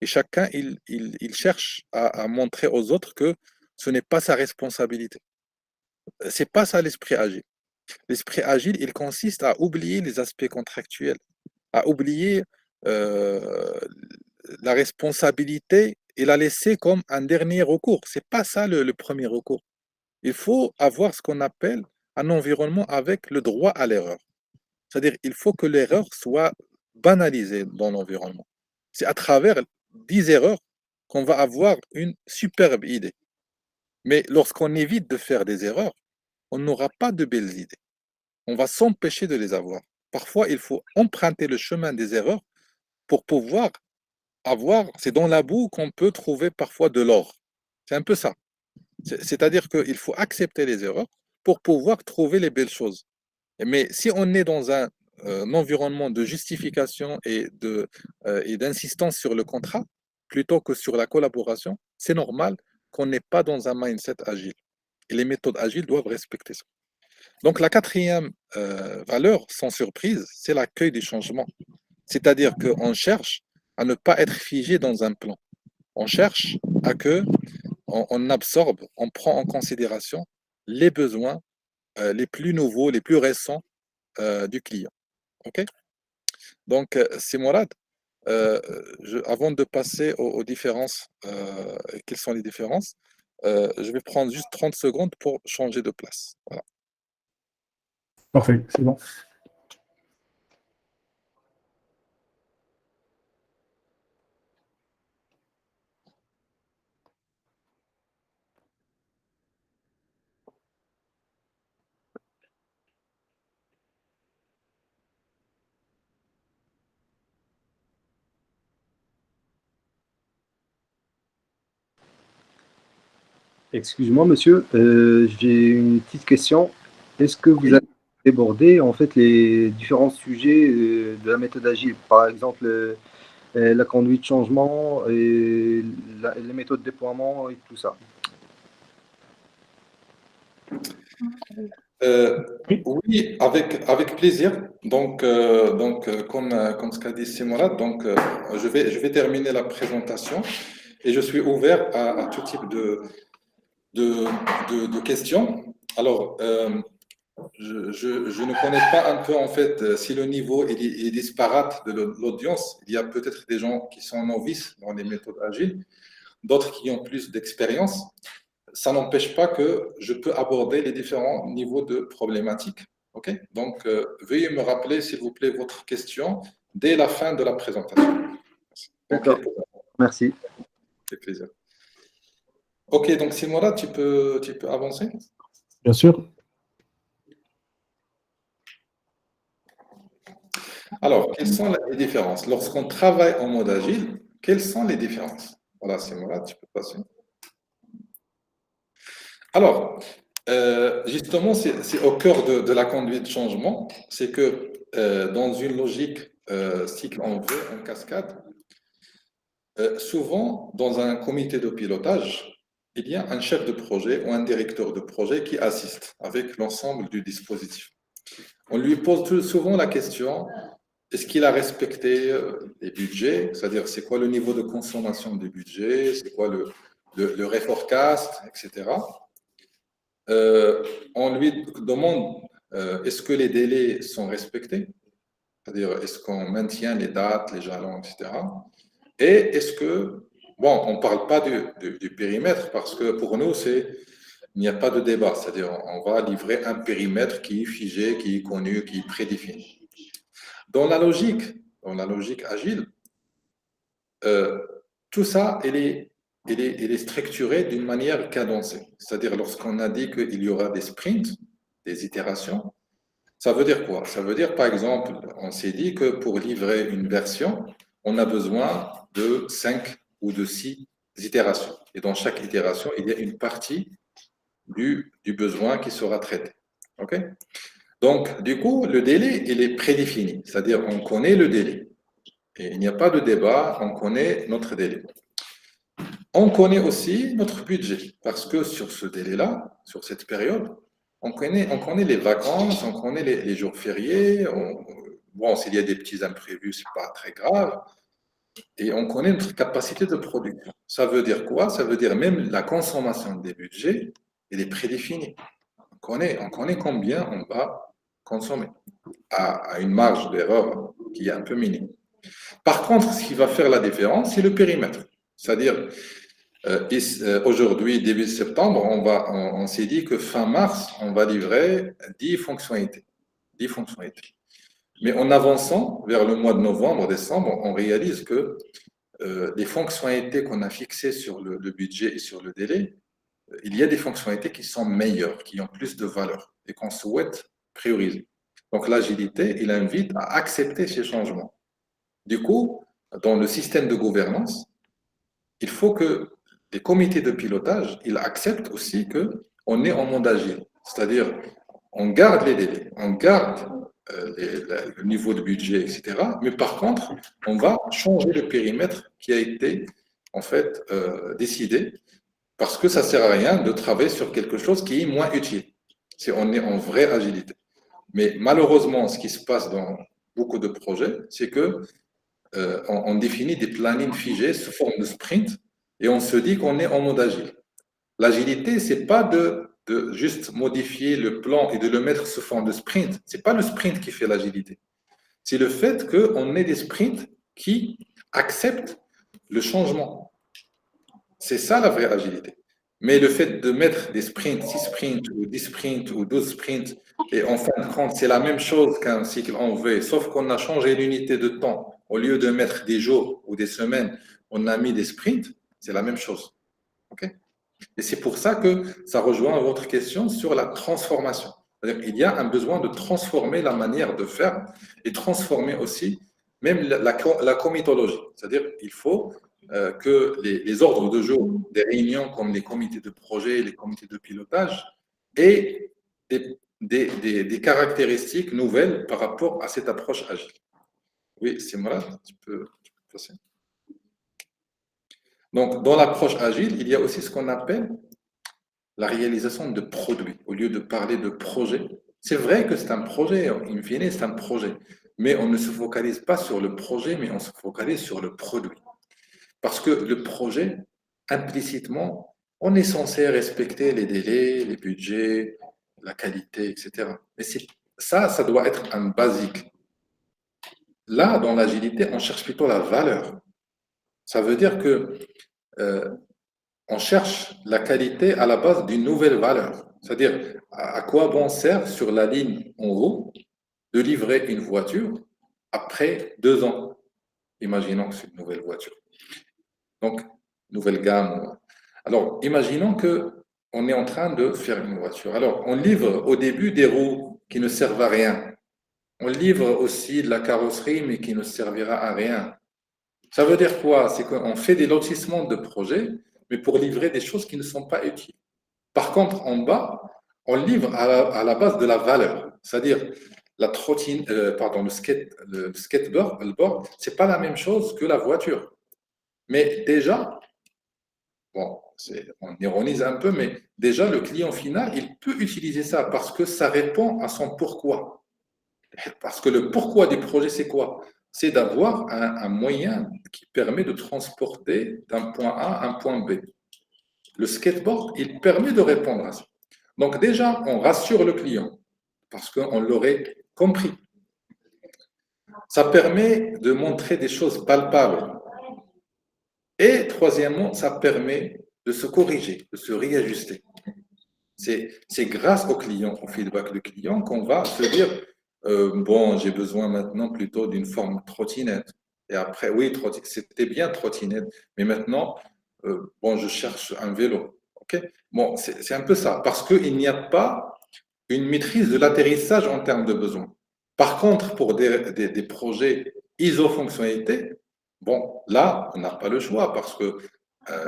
Et chacun, il cherche à montrer aux autres que ce n'est pas sa responsabilité. C'est pas ça l'esprit agile. L'esprit agile, il consiste à oublier les aspects contractuels, à oublier euh, la responsabilité et la laisser comme un dernier recours. C'est pas ça le premier recours. Il faut avoir ce qu'on appelle un environnement avec le droit à l'erreur. C'est-à-dire il faut que l'erreur soit banalisée dans l'environnement. C'est à travers 10 erreurs qu'on va avoir une superbe idée. Mais lorsqu'on évite de faire des erreurs, on n'aura pas de belles idées. On va s'empêcher de les avoir. Parfois, il faut emprunter le chemin des erreurs pour pouvoir c'est dans la boue qu'on peut trouver parfois de l'or. C'est un peu ça. C'est-à-dire qu'il faut accepter les erreurs pour pouvoir trouver les belles choses. Mais si on est dans un environnement de justification et d'insistance sur le contrat, plutôt que sur la collaboration, c'est normal qu'on n'est pas dans un mindset agile. Et les méthodes agiles doivent respecter ça. Donc, la quatrième valeur, sans surprise, c'est l'accueil du changement. C'est-à-dire qu'on cherche à ne pas être figé dans un plan. On cherche à que on absorbe, on prend en considération les besoins les plus nouveaux, les plus récents du client. OK? Donc, c'est Mourad. Avant de passer aux différences, quelles sont les différences, je vais prendre juste 30 secondes pour changer de place. Voilà. Parfait, c'est bon. Excuse-moi, monsieur, j'ai une petite question. Est-ce que vous Oui. avez débordé en fait les différents sujets de la méthode agile, par exemple la conduite de changement et les méthodes de déploiement et tout ça? Oui, avec plaisir. Donc, comme ce qu'a dit Simona, donc, je vais terminer la présentation et je suis ouvert à tout type de questions. Alors, je ne connais pas un peu en fait si le niveau est disparate de l'audience. Il y a peut-être des gens qui sont novices dans les méthodes agiles, d'autres qui ont plus d'expérience. Ça n'empêche pas que je peux aborder les différents niveaux de problématiques. OK? Donc, veuillez me rappeler, s'il vous plaît, votre question dès la fin de la présentation. D'accord, OK? merci. C'est plaisir. OK, donc Simona, tu peux avancer? Bien sûr. Alors, quelles sont les différences? Lorsqu'on travaille en mode agile, quelles sont les différences? Voilà, Simona, tu peux passer. Alors, justement, c'est au cœur de la conduite de changement, c'est que dans une logique cycle en V, en cascade, souvent, dans un comité de pilotage, il y a un chef de projet ou un directeur de projet qui assiste avec l'ensemble du dispositif. On lui pose souvent la question, est-ce qu'il a respecté les budgets, c'est-à-dire c'est quoi le niveau de consommation des budgets, c'est quoi le reforecast, etc. On lui demande est-ce que les délais sont respectés, c'est-à-dire est-ce qu'on maintient les dates, les jalons, etc. Et est-ce que, bon, on ne parle pas du périmètre parce que pour nous, il n'y a pas de débat, c'est-à-dire on va livrer un périmètre qui est figé, qui est connu, qui est prédéfini. Dans la logique agile, tout ça, il est structuré d'une manière cadencée. C'est-à-dire, lorsqu'on a dit qu'il y aura des sprints, des itérations, ça veut dire quoi? Ça veut dire, par exemple, on s'est dit que pour livrer une version, on a besoin de 5 ou de 6 itérations. Et dans chaque itération, il y a une partie du besoin qui sera traitée. OK? Donc, du coup, le délai, il est prédéfini. C'est-à-dire, on connaît le délai. Et il n'y a pas de débat, on connaît notre délai. On connaît aussi notre budget, parce que sur ce délai-là, sur cette période, on connaît les vacances, on connaît les jours fériés. Bon, s'il y a des petits imprévus, ce n'est pas très grave. Et on connaît notre capacité de production. Ça veut dire quoi? Ça veut dire même la consommation des budgets, elle est prédéfinie. On connaît combien on va consommer à une marge d'erreur qui est un peu minime. Par contre, ce qui va faire la différence, c'est le périmètre. C'est-à-dire, aujourd'hui, début septembre, on s'est dit que fin mars, on va livrer 10 fonctionnalités. 10 fonctionnalités. Mais en avançant vers le mois de novembre, décembre, on réalise que les fonctionnalités qu'on a fixées sur le budget et sur le délai, il y a des fonctionnalités qui sont meilleures, qui ont plus de valeur et qu'on souhaite prioriser. Donc l'agilité, il invite à accepter ces changements. Du coup, dans le système de gouvernance, il faut que les comités de pilotage, ils acceptent aussi qu'on est en monde agile. C'est-à-dire, on garde les délais, on garde le niveau de budget, etc. Mais par contre, on va changer le périmètre qui a été en fait décidé parce que ça ne sert à rien de travailler sur quelque chose qui est moins utile. si on est en vraie agilité. Mais malheureusement, ce qui se passe dans beaucoup de projets, c'est que on définit des plannings figés sous forme de sprint et on se dit qu'on est en mode agile. L'agilité, c'est pas de juste modifier le plan et de le mettre sous forme de sprint. C'est pas le sprint qui fait l'agilité. C'est le fait qu'on ait des sprints qui acceptent le changement. C'est ça la vraie agilité. Mais le fait de mettre des sprints, 6 sprints ou 10 sprints ou 12 sprints, et en fin de compte, c'est la même chose qu'un cycle en V, sauf qu'on a changé l'unité de temps. Au lieu de mettre des jours ou des semaines, on a mis des sprints, c'est la même chose. Okay? Et c'est pour ça que ça rejoint votre question sur la transformation. C'est-à-dire qu'il y a un besoin de transformer la manière de faire et transformer aussi même la comitologie. C'est-à-dire qu'il faut que les ordres de jour des réunions comme les comités de projet, les comités de pilotage aient des caractéristiques nouvelles par rapport à cette approche agile. Oui, c'est moi, tu peux passer. Donc, dans l'approche agile, il y a aussi ce qu'on appelle la réalisation de produits. Au lieu de parler de projet, c'est vrai que c'est un projet, in fine, c'est un projet. Mais on ne se focalise pas sur le projet, mais on se focalise sur le produit. Parce que le projet, implicitement, on est censé respecter les délais, les budgets, la qualité, etc. Mais ça doit être un basique. Là, dans l'agilité, on cherche plutôt la valeur. Ça veut dire que on cherche la qualité à la base d'une nouvelle valeur. C'est-à-dire, à quoi bon sert sur la ligne en haut de livrer une voiture après 2 ans? Imaginons que c'est une nouvelle voiture. Donc, nouvelle gamme. Alors, imaginons qu'on est en train de faire une voiture. Alors, on livre au début des roues qui ne servent à rien. On livre aussi de la carrosserie, mais qui ne servira à rien. Ça veut dire quoi? C'est qu'on fait des lotissements de projets, mais pour livrer des choses qui ne sont pas utiles. Par contre, en bas, on livre à la base de la valeur. C'est-à-dire, la trottine, le skateboard, le board, ce n'est pas la même chose que la voiture. Mais déjà, bon, on ironise un peu, mais déjà, le client final, il peut utiliser ça parce que ça répond à son pourquoi. Parce que le pourquoi du projet, c'est quoi? C'est d'avoir un moyen qui permet de transporter d'un point A à un point B. Le skateboard, il permet de répondre à ça. Donc déjà, on rassure le client parce qu'on l'aurait compris. Ça permet de montrer des choses palpables. Et troisièmement, ça permet de se corriger, de se réajuster. C'est grâce au client, au feedback du client, qu'on va se dire bon, j'ai besoin maintenant plutôt d'une forme trottinette. Et après, oui, c'était bien trottinette, mais maintenant, bon, je cherche un vélo. Okay? Bon, c'est un peu ça, parce qu'il n'y a pas une maîtrise de l'atterrissage en termes de besoins. Par contre, pour des projets iso-fonctionnalité, bon, là, on n'a pas le choix, parce que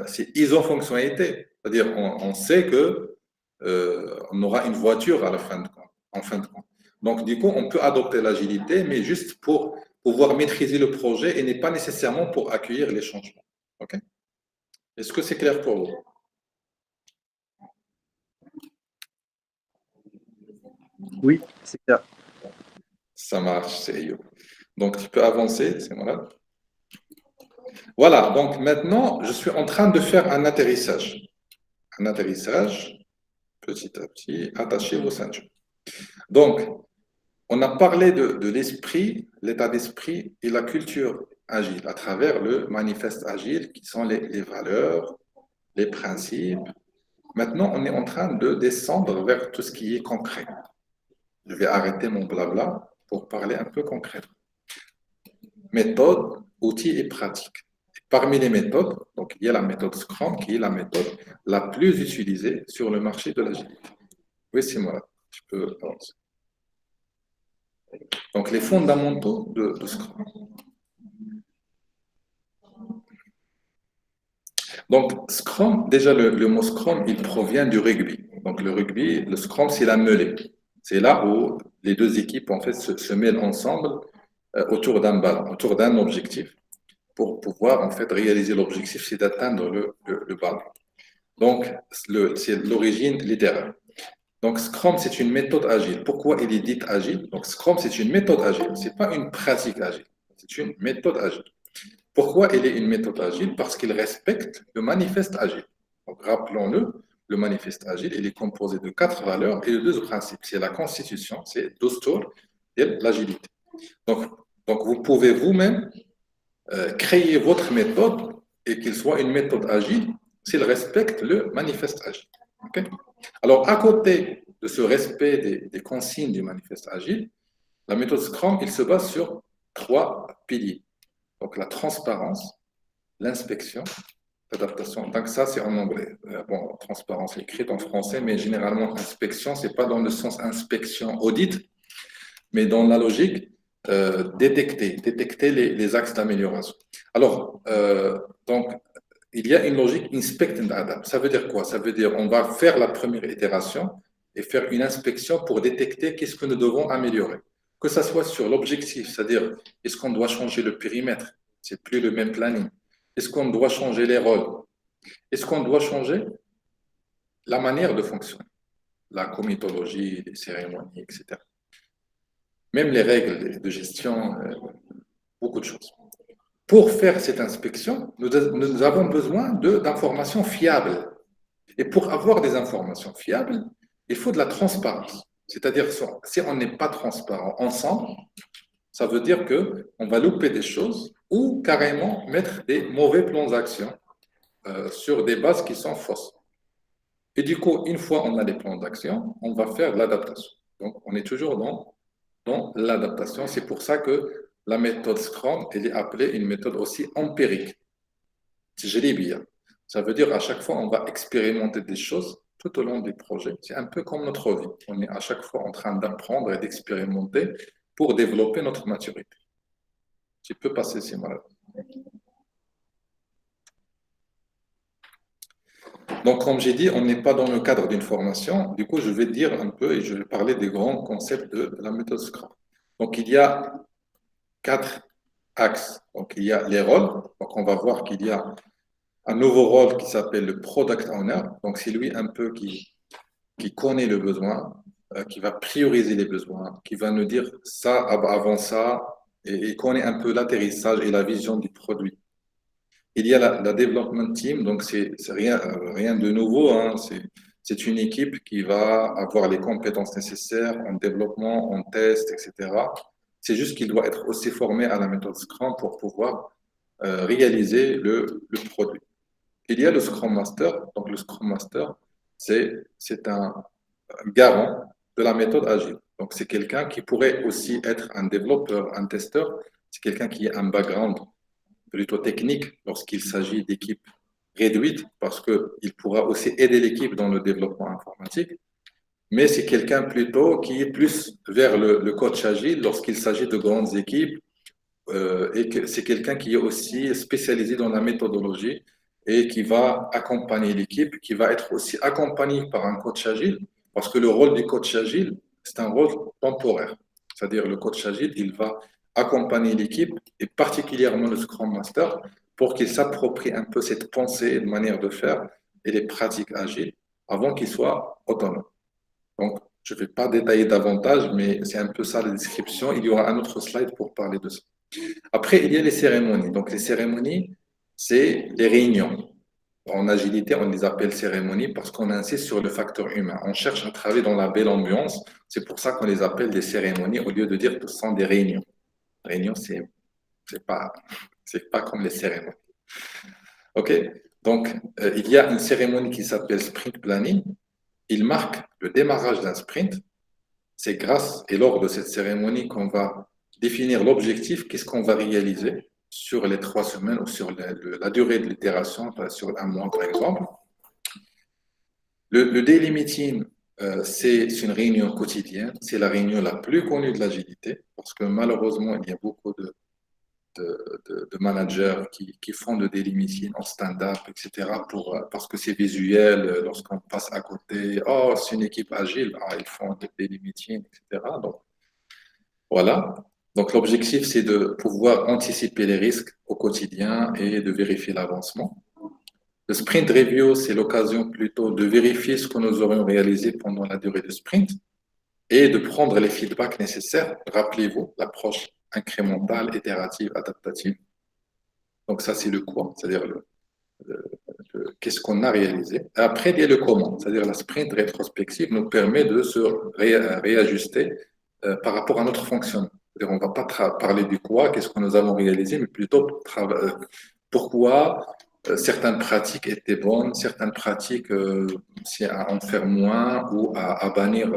c'est iso-fonctionnalité. C'est-à-dire, on sait que on aura une voiture à la fin de compte, en fin de compte. Donc, du coup, on peut adopter l'agilité, mais juste pour pouvoir maîtriser le projet et n'est pas nécessairement pour accueillir les changements. Okay? Est-ce que c'est clair pour vous? Oui, c'est clair. Ça marche, c'est Yo. Donc, tu peux avancer, c'est moi. Voilà, donc maintenant, je suis en train de faire un atterrissage. Un atterrissage, petit à petit, attaché au ceintures. Donc, on a parlé de l'esprit, l'état d'esprit et la culture agile à travers le manifeste agile qui sont les valeurs, les principes. Maintenant, on est en train de descendre vers tout ce qui est concret. Je vais arrêter mon blabla pour parler un peu concret. Méthode, outils et pratiques. Parmi les méthodes, donc, il y a la méthode Scrum qui est la méthode la plus utilisée sur le marché de l'agilité. Oui, c'est moi. Je peux avancer. Donc, les fondamentaux de Scrum. Donc, Scrum, déjà, le mot Scrum, il provient du rugby. Donc, le rugby, le Scrum, c'est la mêlée. C'est là où les deux équipes, en fait, se mêlent ensemble autour d'un ballon, autour d'un objectif, pour pouvoir, en fait, réaliser l'objectif, c'est d'atteindre le ballon. Donc, c'est l'origine littéraire. Donc, Scrum, c'est une méthode agile. Pourquoi il est dit agile? Donc, Scrum, c'est une méthode agile. Ce n'est pas une pratique agile. C'est une méthode agile. Pourquoi elle est une méthode agile? Parce qu'il respecte le manifeste agile. Donc, rappelons-le, le manifeste agile, il est composé de 4 valeurs et de 2 principes. C'est la constitution, c'est Dostur et l'agilité. Donc, vous pouvez vous-même créer votre méthode et qu'il soit une méthode agile s'il respecte le manifeste agile. Okay? Alors, à côté de ce respect des consignes du manifeste agile, la méthode Scrum, il se base sur 3 piliers. Donc, la transparence, l'inspection, l'adaptation. Donc, ça, c'est en anglais. Bon, transparence est écrite en français, mais généralement, inspection, ce n'est pas dans le sens inspection audit, mais dans la logique détecter les axes d'amélioration. Alors, donc, il y a une logique inspect and adapt. Ça veut dire quoi? Ça veut dire on va faire la première itération et faire une inspection pour détecter qu'est-ce que nous devons améliorer. Que ce soit sur l'objectif, c'est-à-dire est-ce qu'on doit changer le périmètre? C'est plus le même planning. Est-ce qu'on doit changer les rôles? Est-ce qu'on doit changer la manière de fonctionner? La comitologie, les cérémonies, etc. Même les règles de gestion, beaucoup de choses. Pour faire cette inspection, nous avons besoin d'informations fiables. Et pour avoir des informations fiables, il faut de la transparence. C'est-à-dire, si on n'est pas transparent ensemble, ça veut dire qu'on va louper des choses ou carrément mettre des mauvais plans d'action sur des bases qui sont fausses. Et du coup, une fois on a des plans d'action, on va faire de l'adaptation. Donc, on est toujours dans l'adaptation. C'est pour ça que la méthode Scrum, elle est appelée une méthode aussi empirique. Ça veut dire à chaque fois, on va expérimenter des choses tout au long du projet. C'est un peu comme notre vie. On est à chaque fois en train d'apprendre et d'expérimenter pour développer notre maturité. Tu peux passer ces malades. Donc, comme j'ai dit, on n'est pas dans le cadre d'une formation. Du coup, je vais dire un peu et je vais parler des grands concepts de la méthode Scrum. Donc, il y a 4 axes. Donc, il y a les rôles. Donc, on va voir qu'il y a un nouveau rôle qui s'appelle le Product Owner. Donc, c'est lui un peu qui connaît le besoin, qui va prioriser les besoins, qui va nous dire ça avant ça, et connaît un peu l'atterrissage et la vision du produit. Il y a la development team, donc c'est rien de nouveau, hein. C'est une équipe qui va avoir les compétences nécessaires en développement, en test, etc. C'est juste qu'il doit être aussi formé à la méthode Scrum pour pouvoir réaliser le produit. Il y a le Scrum Master, donc le Scrum Master, c'est un garant de la méthode agile. Donc c'est quelqu'un qui pourrait aussi être un développeur, un testeur, c'est quelqu'un qui a un background plutôt technique lorsqu'il s'agit d'équipes réduites, parce qu'il pourra aussi aider l'équipe dans le développement informatique, mais c'est quelqu'un plutôt qui est plus vers le coach agile lorsqu'il s'agit de grandes équipes, et que c'est quelqu'un qui est aussi spécialisé dans la méthodologie et qui va accompagner l'équipe, qui va être aussi accompagné par un coach agile, parce que le rôle du coach agile, c'est un rôle temporaire. C'est-à-dire le coach agile, il va accompagner l'équipe, et particulièrement le Scrum Master, pour qu'il s'approprie un peu cette pensée, de manière de faire et les pratiques agiles, avant qu'il soit autonome. Donc, je ne vais pas détailler davantage, mais c'est un peu ça la description. Il y aura un autre slide pour parler de ça. Après, il y a les cérémonies. Donc, les cérémonies, c'est les réunions. En agilité, on les appelle cérémonies parce qu'on insiste sur le facteur humain. On cherche à travailler dans la belle ambiance. C'est pour ça qu'on les appelle des cérémonies au lieu de dire que ce sont des réunions. Réunion, c'est pas comme les cérémonies. OK? Donc, il y a une cérémonie qui s'appelle Sprint Planning. Il marque le démarrage d'un sprint. C'est grâce et lors de cette cérémonie qu'on va définir l'objectif, qu'est-ce qu'on va réaliser sur les 3 semaines ou sur la durée de l'itération, sur un mois par exemple. Le daily meeting, c'est une réunion quotidienne, c'est la réunion la plus connue de l'agilité, parce que malheureusement, il y a beaucoup de managers qui font le daily meeting en stand-up, etc., parce que c'est visuel, lorsqu'on passe à côté, oh, c'est une équipe agile, ils font des daily meetings, etc. Donc, voilà. Donc, l'objectif, c'est de pouvoir anticiper les risques au quotidien et de vérifier l'avancement. Le sprint review, c'est l'occasion plutôt de vérifier ce que nous aurions réalisé pendant la durée du sprint et de prendre les feedbacks nécessaires. Rappelez-vous, l'approche incrémentale, itérative, adaptative. Donc ça, c'est le quoi, c'est-à-dire qu'est-ce qu'on a réalisé. Après, il y a le comment, c'est-à-dire la sprint rétrospective nous permet de se réajuster par rapport à notre fonctionnement. C'est-à-dire, on ne va pas parler du quoi, qu'est-ce que nous avons réalisé, mais plutôt pourquoi certaines pratiques étaient bonnes, certaines pratiques, si à en faire moins ou à bannir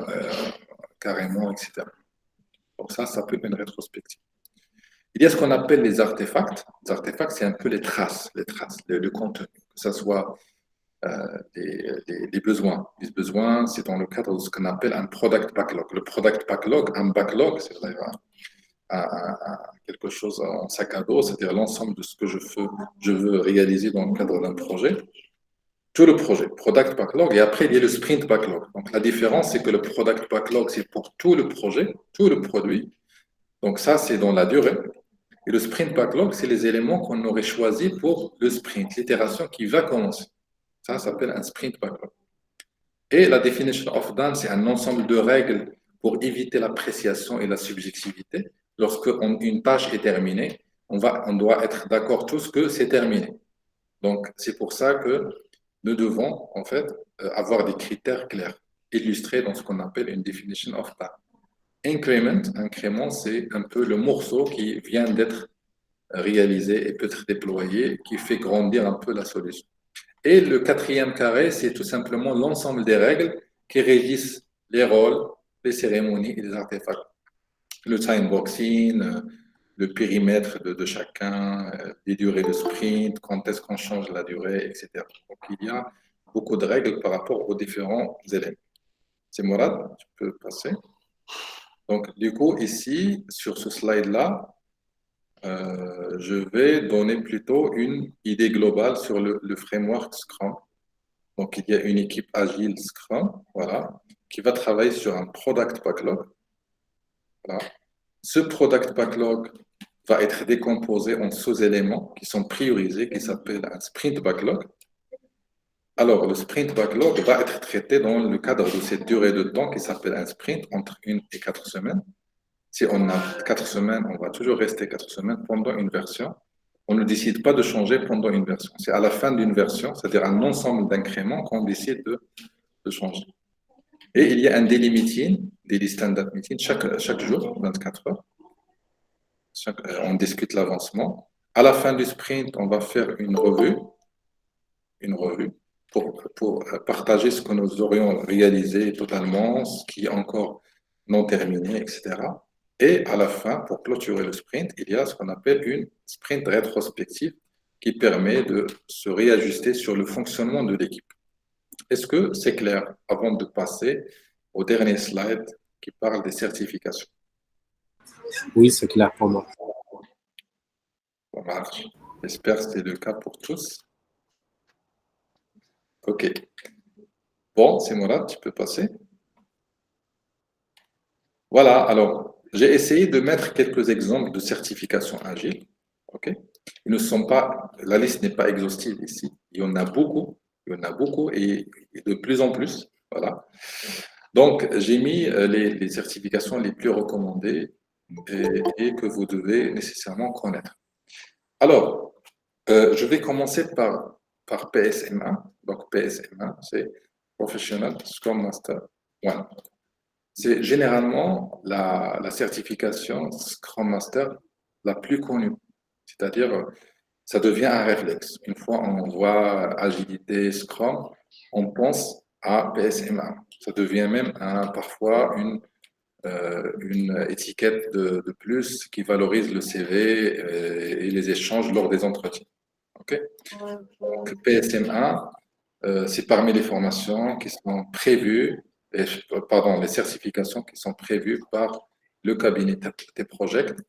carrément, etc. Donc ça peut être une rétrospective. Il y a ce qu'on appelle les artefacts. Les artefacts, c'est un peu les traces, le contenu, que ce soit les besoins. Les besoins, c'est dans le cadre de ce qu'on appelle un product backlog. Le product backlog, un backlog, c'est quelque chose en sac à dos, c'est-à-dire l'ensemble de ce que je veux réaliser dans le cadre d'un projet. Tout le projet, product backlog, et après il y a le sprint backlog. Donc la différence, c'est que le product backlog, c'est pour tout le projet, tout le produit. Donc ça, c'est dans la durée. Et le sprint backlog, c'est les éléments qu'on aurait choisis pour le sprint, l'itération qui va commencer. Ça s'appelle un sprint backlog. Et la definition of done, c'est un ensemble de règles pour éviter l'appréciation et la subjectivité. Lorsque une tâche est terminée, on doit être d'accord tous que c'est terminé. Donc, c'est pour ça que nous devons, en fait, avoir des critères clairs, illustrés dans ce qu'on appelle une definition of done. Incrément, c'est un peu le morceau qui vient d'être réalisé et peut être déployé, qui fait grandir un peu la solution. Et le quatrième carré, c'est tout simplement l'ensemble des règles qui régissent les rôles, les cérémonies et les artefacts. Le timeboxing, le périmètre de chacun, les durées de sprint, quand est-ce qu'on change la durée, etc. Donc, il y a beaucoup de règles par rapport aux différents éléments. C'est Mourad, tu peux passer. Donc, du coup, ici, sur ce slide-là, je vais donner plutôt une idée globale sur le framework Scrum. Donc, il y a une équipe agile Scrum, voilà, qui va travailler sur un product backlog. Voilà. Ce product backlog va être décomposé en sous-éléments qui sont priorisés, qui s'appellent un sprint backlog. Alors, le sprint backlog va être traité dans le cadre de cette durée de temps qui s'appelle un sprint entre 1 et 4 semaines. Si on a 4 semaines, on va toujours rester 4 semaines pendant une version. On ne décide pas de changer pendant une version. C'est à la fin d'une version, c'est-à-dire un ensemble d'incréments qu'on décide de changer. Et il y a un daily meeting, daily stand-up meeting, chaque jour, 24 heures. On discute l'avancement. À la fin du sprint, on va faire une revue pour partager ce que nous aurions réalisé totalement, ce qui est encore non terminé, etc. Et à la fin, pour clôturer le sprint, il y a ce qu'on appelle une sprint rétrospective qui permet de se réajuster sur le fonctionnement de l'équipe. Est-ce que c'est clair avant de passer au dernier slide qui parle des certifications? Oui, c'est clair pour moi. Ça marche. J'espère que c'est le cas pour tous. OK. Bon, c'est moi là, tu peux passer. Voilà, alors, j'ai essayé de mettre quelques exemples de certifications agiles. OK. Ils ne sont pas, la liste n'est pas exhaustive ici. Il y en a beaucoup et de plus en plus. Voilà. Donc, j'ai mis les certifications les plus recommandées et que vous devez nécessairement connaître. Alors, je vais commencer par PSM1. Donc, PSM1, c'est Professional Scrum Master 1. C'est généralement la certification Scrum Master la plus connue. C'est-à-dire, ça devient un réflexe. Une fois on voit agilité Scrum, on pense à PSM1. Ça devient même parfois une étiquette de plus qui valorise le CV et les échanges lors des entretiens. Okay. Donc, PSM1, c'est parmi les formations qui sont prévues, les certifications qui sont prévues par le cabinet T-Project.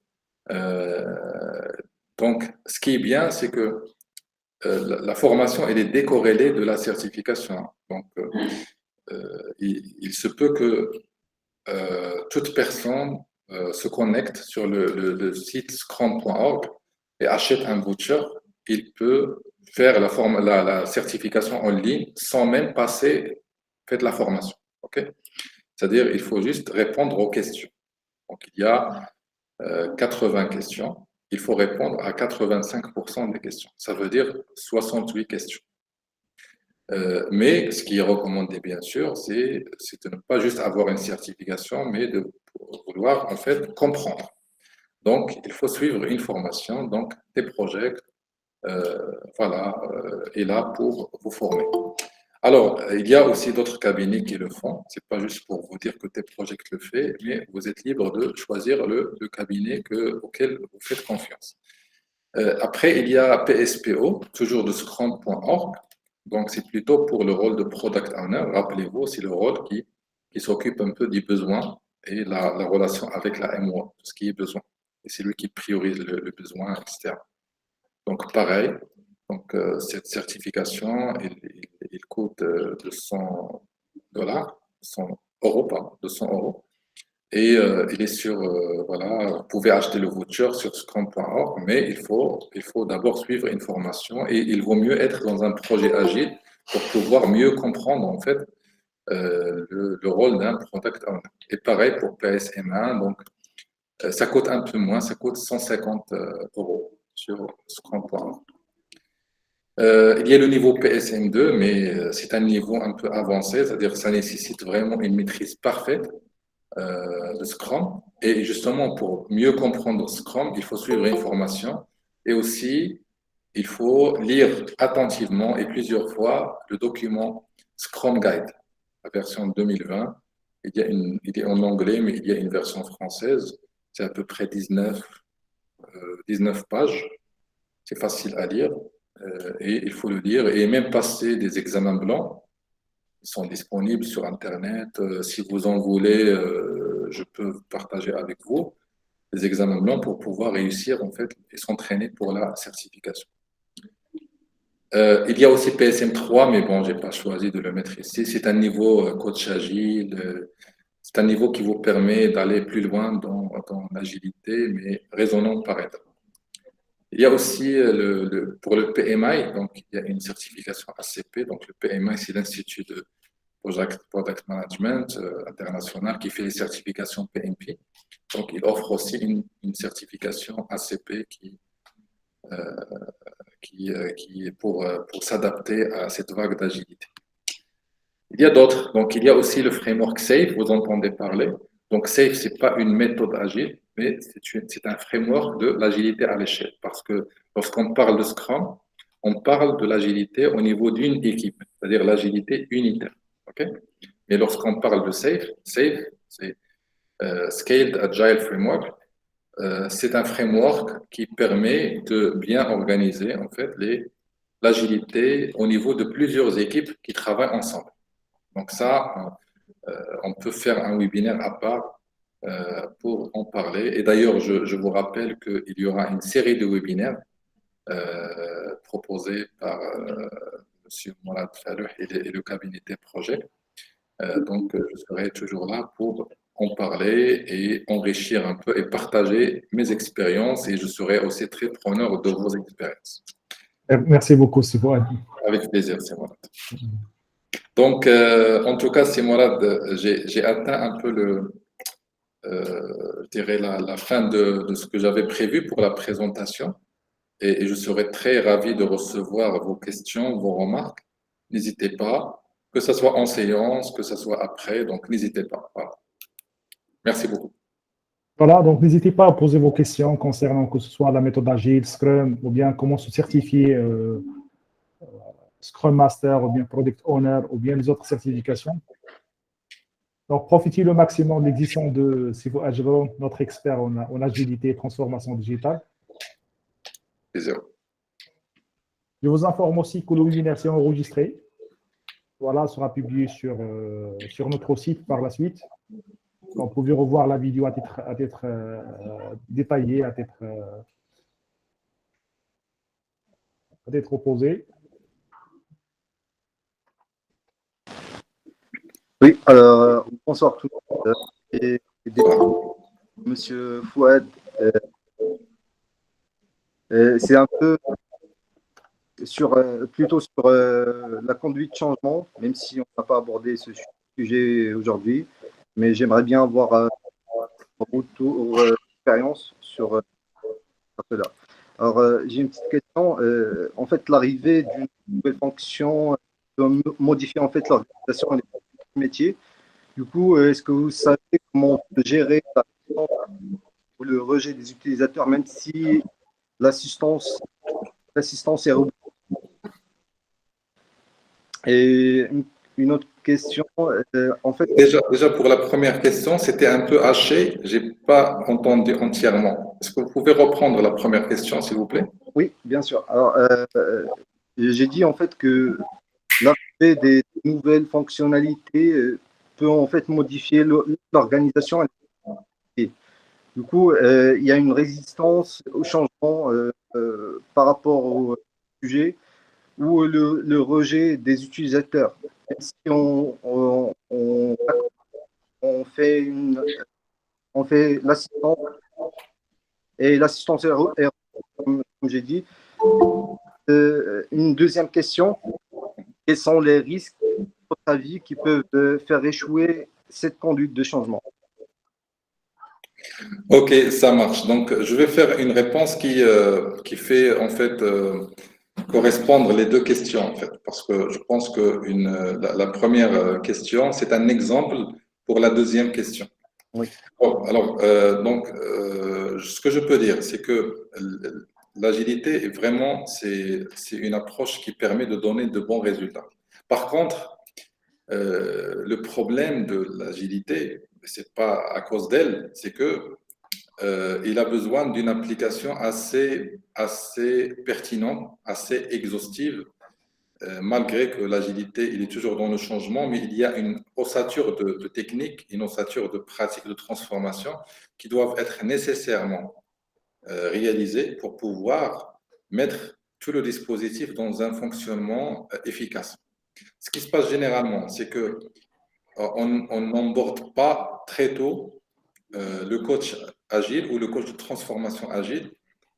Donc, ce qui est bien, c'est que la formation, elle est décorrélée de la certification. Donc, il se peut que toute personne se connecte sur le site scrum.org et achète un voucher. Il peut faire la certification en ligne sans même passer faire de la formation. Ok? C'est-à-dire, il faut juste répondre aux questions. Donc, il y a 80 questions. Il faut répondre à 85% des questions. Ça veut dire 68 questions. Mais ce qui est recommandé, bien sûr, c'est de ne pas juste avoir une certification, mais de vouloir, en fait, comprendre. Donc, il faut suivre une formation. Donc, des projets, voilà, est là pour vous former. Alors, il y a aussi d'autres cabinets qui le font. Ce n'est pas juste pour vous dire que tes projets le fait, mais vous êtes libre de choisir le cabinet auquel vous faites confiance. Après, il y a PSPO, toujours de Scrum.org. Donc, c'est plutôt pour le rôle de Product Owner. Rappelez-vous, c'est le rôle qui s'occupe un peu des besoins et la relation avec la MOA, tout ce qui est besoin. Et c'est lui qui priorise le besoin, etc. Donc, pareil. Donc, cette certification, il coûte $200, 100 euros, pardon, 200 euros. Et il est sur, voilà, vous pouvez acheter le voucher sur scrum.org, mais il faut d'abord suivre une formation et il vaut mieux être dans un projet agile pour pouvoir mieux comprendre, en fait, le rôle d'un product owner. Et pareil pour PSM1, donc ça coûte un peu moins, ça coûte 150 euros sur scrum.org. Il y a le niveau PSM2, mais c'est un niveau un peu avancé, c'est-à-dire que ça nécessite vraiment une maîtrise parfaite de Scrum. Et justement, pour mieux comprendre Scrum, il faut suivre une formation et aussi, il faut lire attentivement et plusieurs fois le document Scrum Guide, la version 2020. Il est en anglais, mais il y a une version française. C'est à peu près 19 pages. C'est facile à lire. Et il faut le lire et même passer des examens blancs. Ils sont disponibles sur Internet. Si vous en voulez, je peux partager avec vous les examens blancs pour pouvoir réussir en fait et s'entraîner pour la certification. Il y a aussi PSM3, mais bon, j'ai pas choisi de le mettre ici. C'est un niveau coach agile. C'est un niveau qui vous permet d'aller plus loin dans l'agilité, mais raisonnant par étapes. Il y a aussi pour le PMI, donc il y a une certification ACP. Donc le PMI, c'est l'Institut de Product Management international qui fait les certifications PMP. Donc il offre aussi une certification ACP qui est pour s'adapter à cette vague d'agilité. Il y a d'autres. Donc il y a aussi le framework SAFe, vous entendez parler. Donc SAFe, ce n'est pas une méthode agile, mais c'est un framework de l'agilité à l'échelle. Parce que lorsqu'on parle de Scrum, on parle de l'agilité au niveau d'une équipe, c'est-à-dire l'agilité unitaire. Okay? Mais lorsqu'on parle de SAFe, c'est Scaled Agile Framework. C'est un framework qui permet de bien organiser en fait l'agilité au niveau de plusieurs équipes qui travaillent ensemble. Donc ça, on peut faire un webinaire à part pour en parler. Et d'ailleurs, je vous rappelle qu'il y aura une série de webinaires proposés par M. Mourad Falouh et le cabinet des projets. Donc, je serai toujours là pour en parler et enrichir un peu et partager mes expériences. Et je serai aussi très preneur de vos expériences. Merci beaucoup, Sifouad. Avec plaisir, c'est Mourad. Donc, en tout cas, c'est Mourad, j'ai atteint un peu je dirais la fin de ce que j'avais prévu pour la présentation. Et je serai très ravi de recevoir vos questions, vos remarques. N'hésitez pas, que ce soit en séance, que ce soit après, donc n'hésitez pas. Voilà. Merci beaucoup. Voilà, donc n'hésitez pas à poser vos questions concernant que ce soit la méthode agile, Scrum, ou bien comment se certifier Scrum Master, ou bien Product Owner, ou bien les autres certifications. Donc, profitez le maximum de l'existence de Sifouad Jebroun, notre expert en agilité et transformation digitale. Plaisir. Je vous informe aussi que le webinaire s'est enregistré. Voilà, sera publié sur notre site par la suite. Donc, vous pouvez revoir la vidéo à titre détaillé, à titre opposé. Oui, alors, bonsoir tout le monde. Monsieur Fouad, c'est un peu plutôt sur la conduite de changement, même si on n'a pas abordé ce sujet aujourd'hui, mais j'aimerais bien avoir un retour d'expérience sur cela. Alors, j'ai une petite question. En fait, l'arrivée d'une nouvelle fonction peut modifier en fait l'organisation et les métiers. Du coup, est-ce que vous savez comment on peut gérer ou le rejet des utilisateurs, même si l'assistance est robuste? Et une autre question, en fait, Déjà, pour la première question, c'était un peu haché. Je n'ai pas entendu entièrement. Est-ce que vous pouvez reprendre la première question, s'il vous plaît? oui, bien sûr. Alors, j'ai dit en fait que l'arrivée des nouvelles fonctionnalités peut en fait modifier l'organisation. Du coup, il y a une résistance au changement par rapport au sujet ou le rejet des utilisateurs. Même si on fait l'assistance et l'assistance est comme j'ai dit. Une deuxième question, quels sont les risques, à votre avis, qui peuvent faire échouer cette conduite de changement? Ok, ça marche. Donc, je vais faire une réponse qui fait en fait correspondre les deux questions en fait, parce que je pense que la première question, c'est un exemple pour la deuxième question. Oui. Bon, alors, ce que je peux dire, c'est que l'agilité est vraiment, c'est une approche qui permet de donner de bons résultats. Par contre, le problème de l'agilité, c'est pas à cause d'elle, c'est que il a besoin d'une application assez pertinente, assez exhaustive, malgré que l'agilité, il est toujours dans le changement, mais il y a une ossature de techniques, une ossature de pratiques de transformation qui doivent être nécessairement réalisées pour pouvoir mettre tout le dispositif dans un fonctionnement efficace. Ce qui se passe généralement, c'est que on n'emborde pas très tôt le coach agile ou le coach de transformation agile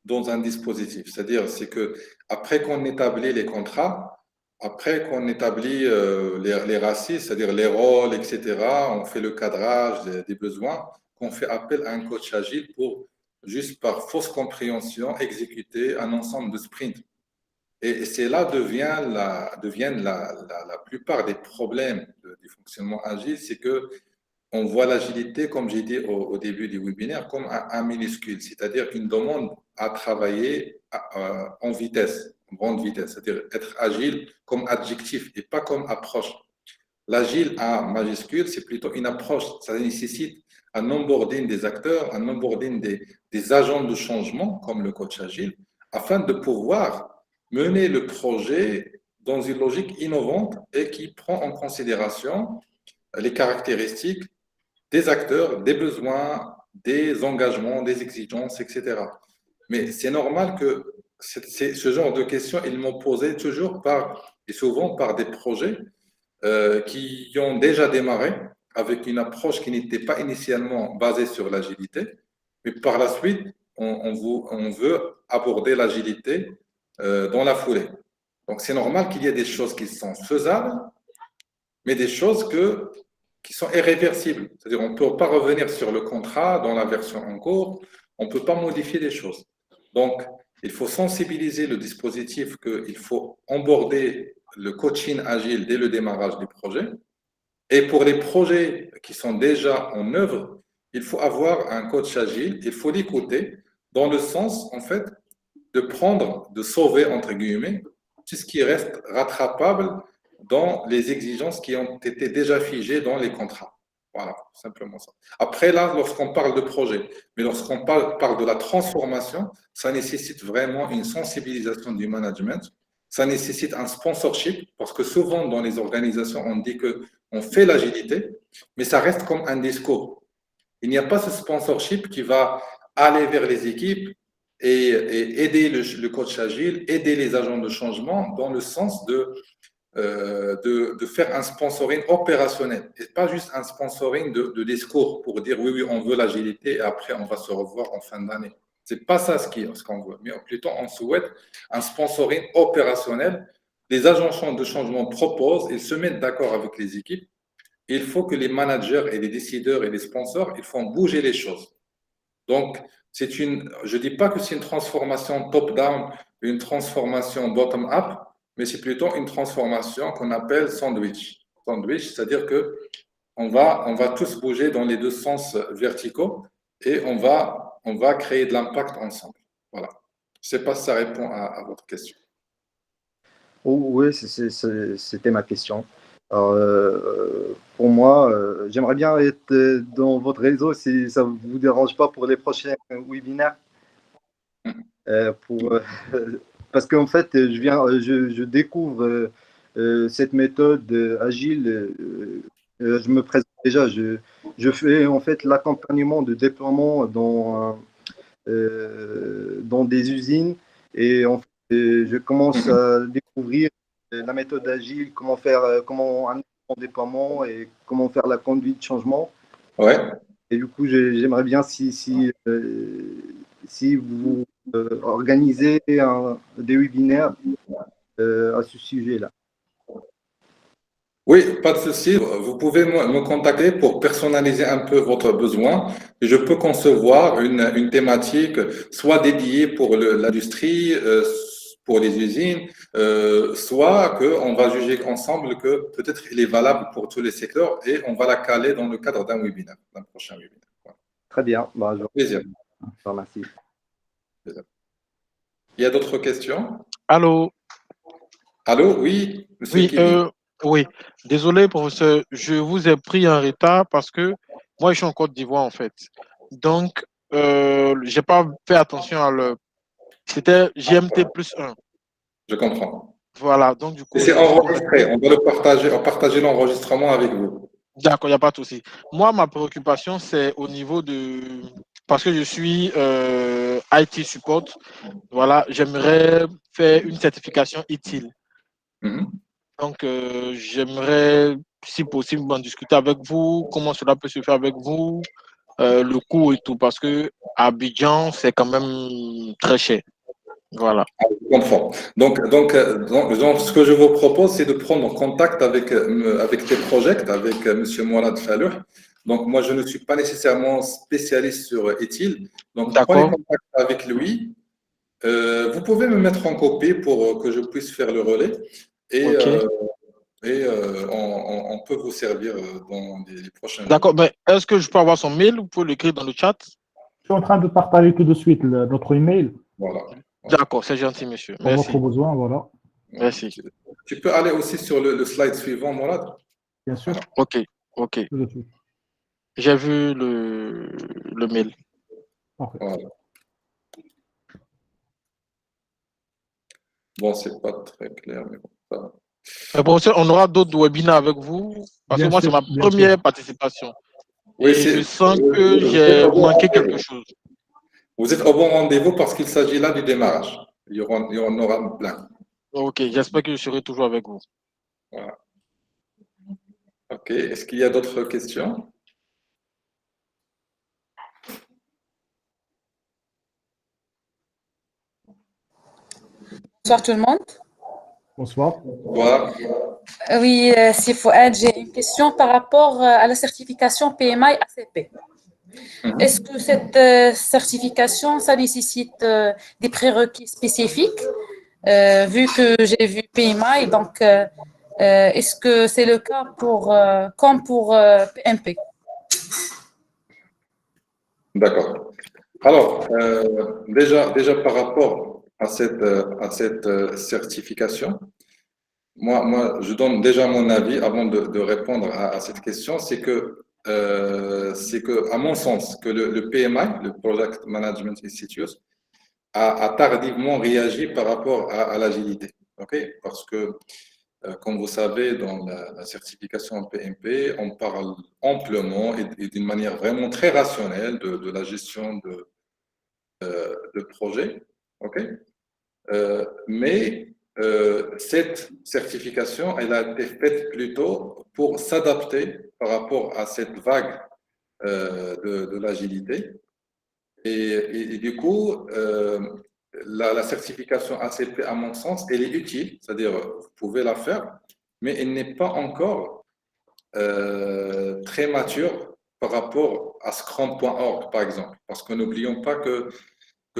dans un dispositif. C'est-à-dire, c'est que après qu'on établit les contrats, après qu'on établit les racistes, c'est-à-dire les rôles, etc., on fait le cadrage des besoins, qu'on fait appel à un coach agile pour, juste par fausse compréhension, exécuter un ensemble de sprints. Et c'est là deviennent la plupart des problèmes du fonctionnement agile, c'est que on voit l'agilité, comme j'ai dit au début du webinaire, comme un minuscule, c'est-à-dire une demande à travailler en vitesse, en grande vitesse, c'est-à-dire être agile comme adjectif et pas comme approche. L'agile à majuscule, c'est plutôt une approche. Ça nécessite un onboarding des acteurs, un onboarding des agents de changement, comme le coach agile, afin de pouvoir mener le projet dans une logique innovante et qui prend en considération les caractéristiques des acteurs, des besoins, des engagements, des exigences, etc. Mais c'est normal que ce genre de questions, ils m'ont posé toujours et souvent par des projets qui ont déjà démarré avec une approche qui n'était pas initialement basée sur l'agilité, mais par la suite, on veut aborder l'agilité dans la foulée. Donc, c'est normal qu'il y ait des choses qui sont faisables, mais des choses qui sont irréversibles. C'est-à-dire, on ne peut pas revenir sur le contrat dans la version en cours, on ne peut pas modifier des choses. Donc, il faut sensibiliser le dispositif qu'il faut onboarder le coaching agile dès le démarrage du projet. Et pour les projets qui sont déjà en œuvre, il faut avoir un coach agile, il faut l'écouter dans le sens, en fait, de sauver, entre guillemets, tout ce qui reste rattrapable dans les exigences qui ont été déjà figées dans les contrats. Voilà, simplement ça. Après, là, lorsqu'on parle de projet, mais lorsqu'on parle de la transformation, ça nécessite vraiment une sensibilisation du management, ça nécessite un sponsorship, parce que souvent dans les organisations, on dit qu'on fait l'agilité, mais ça reste comme un discours. Il n'y a pas ce sponsorship qui va aller vers les équipes et aider le coach agile, aider les agents de changement dans le sens de faire un sponsoring opérationnel et pas juste un sponsoring de discours pour dire oui, on veut l'agilité et après on va se revoir en fin d'année. C'est pas ça ce qu'on veut, mais plutôt on souhaite un sponsoring opérationnel. Les agents de changement proposent, ils se mettent d'accord avec les équipes. Il faut que les managers et les décideurs et les sponsors, ils font bouger les choses. Donc, je dis pas que c'est une transformation top-down, une transformation bottom-up, mais c'est plutôt une transformation qu'on appelle sandwich. Sandwich, c'est-à-dire que on va tous bouger dans les deux sens verticaux et on va créer de l'impact ensemble. Voilà. Je ne sais pas si ça répond à votre question. Oh, oui, c'était ma question. Alors, pour moi, j'aimerais bien être dans votre réseau si ça ne vous dérange pas pour les prochains webinaires. Parce qu'en fait, je découvre cette méthode agile. Je me présente déjà. Je fais en fait l'accompagnement de déploiement dans des usines et en fait, je commence à découvrir la méthode agile, comment un déploiement et comment faire la conduite de changement. Ouais. Et du coup, j'aimerais bien si vous organisez des webinaires à ce sujet-là. Oui, pas de souci. Vous pouvez me contacter pour personnaliser un peu votre besoin. Je peux concevoir une thématique soit dédiée pour l'industrie, pour les usines, soit qu'on va juger ensemble que peut-être il est valable pour tous les secteurs et on va la caler dans le cadre d'un webinaire, d'un prochain webinaire. Voilà. Très bien. Bah, Plaisir. je vous remercie. Il y a d'autres questions? Allô? Allô? Oui, monsieur Oui, Kili. oui. Désolé, professeur, je vous ai pris en retard parce que moi, je suis en Côte d'Ivoire, en fait. Donc, j'ai pas fait attention à le. C'était GMT plus 1. Je comprends. Voilà, donc du coup, C'est je me suis enregistré. connecté. On va partager l'enregistrement avec vous. D'accord, il n'y a pas de souci. Moi, ma préoccupation, c'est au niveau de. Parce que je suis IT support. Voilà, j'aimerais faire une certification ITIL. Donc, j'aimerais, si possible, en discuter avec vous, comment cela peut se faire avec vous, le coût et tout, parce que à Abidjan, c'est quand même très cher. Voilà. Je comprends. Donc, ce que je vous propose, c'est de prendre contact avec T-Project, avec M. Mourad Falouh. Donc, moi, je ne suis pas nécessairement spécialiste sur ETIL. Donc, prenez contact avec lui. Vous pouvez me mettre en copie pour que je puisse faire le relais. Et, on peut vous servir dans les prochains jours. D'accord, mais est-ce que je peux avoir son mail? Vous pouvez l'écrire dans le chat. Je suis en train de partager tout de suite notre email. Voilà. D'accord, c'est gentil, monsieur. Pour Merci. votre besoin, voilà. Merci. Tu peux aller aussi sur le slide suivant, Mourad? Bien sûr. OK, OK. Tout de suite. J'ai vu le mail. Parfait. Voilà. Bon, c'est pas très clair, mais bon, ça va. Professeur, on aura d'autres webinaires avec vous parce que moi, c'est ma première participation. Oui, et je sens que j'ai manqué quelque chose. Vous êtes au bon rendez-vous parce qu'il s'agit là du démarrage. Il y en aura plein. Ok, j'espère que je serai toujours avec vous. Voilà. Ok, est-ce qu'il y a d'autres questions? Bonsoir tout le monde. Bonsoir. Voilà. Oui, c'est Fouad. J'ai une question par rapport à la certification PMI ACP. Est-ce que cette certification, ça nécessite des prérequis spécifiques? Vu que j'ai vu PMI, donc est-ce que c'est le cas comme pour PMP? D'accord. Alors, déjà par rapport à cette certification, moi, je donne déjà mon avis avant de répondre à cette question, c'est que, à mon sens, que le PMI, le Project Management Institute, a tardivement réagi par rapport à l'agilité. Okay? Parce que, comme vous savez, dans la certification PMP, on parle amplement et d'une manière vraiment très rationnelle de la gestion de projet. Okay? Mais cette certification, elle a été faite plutôt pour s'adapter par rapport à cette vague de l'agilité. Et du coup, la certification ACP, à mon sens, elle est utile, c'est-à-dire vous pouvez la faire, mais elle n'est pas encore très mature par rapport à Scrum.org, par exemple. Parce que n'oublions pas que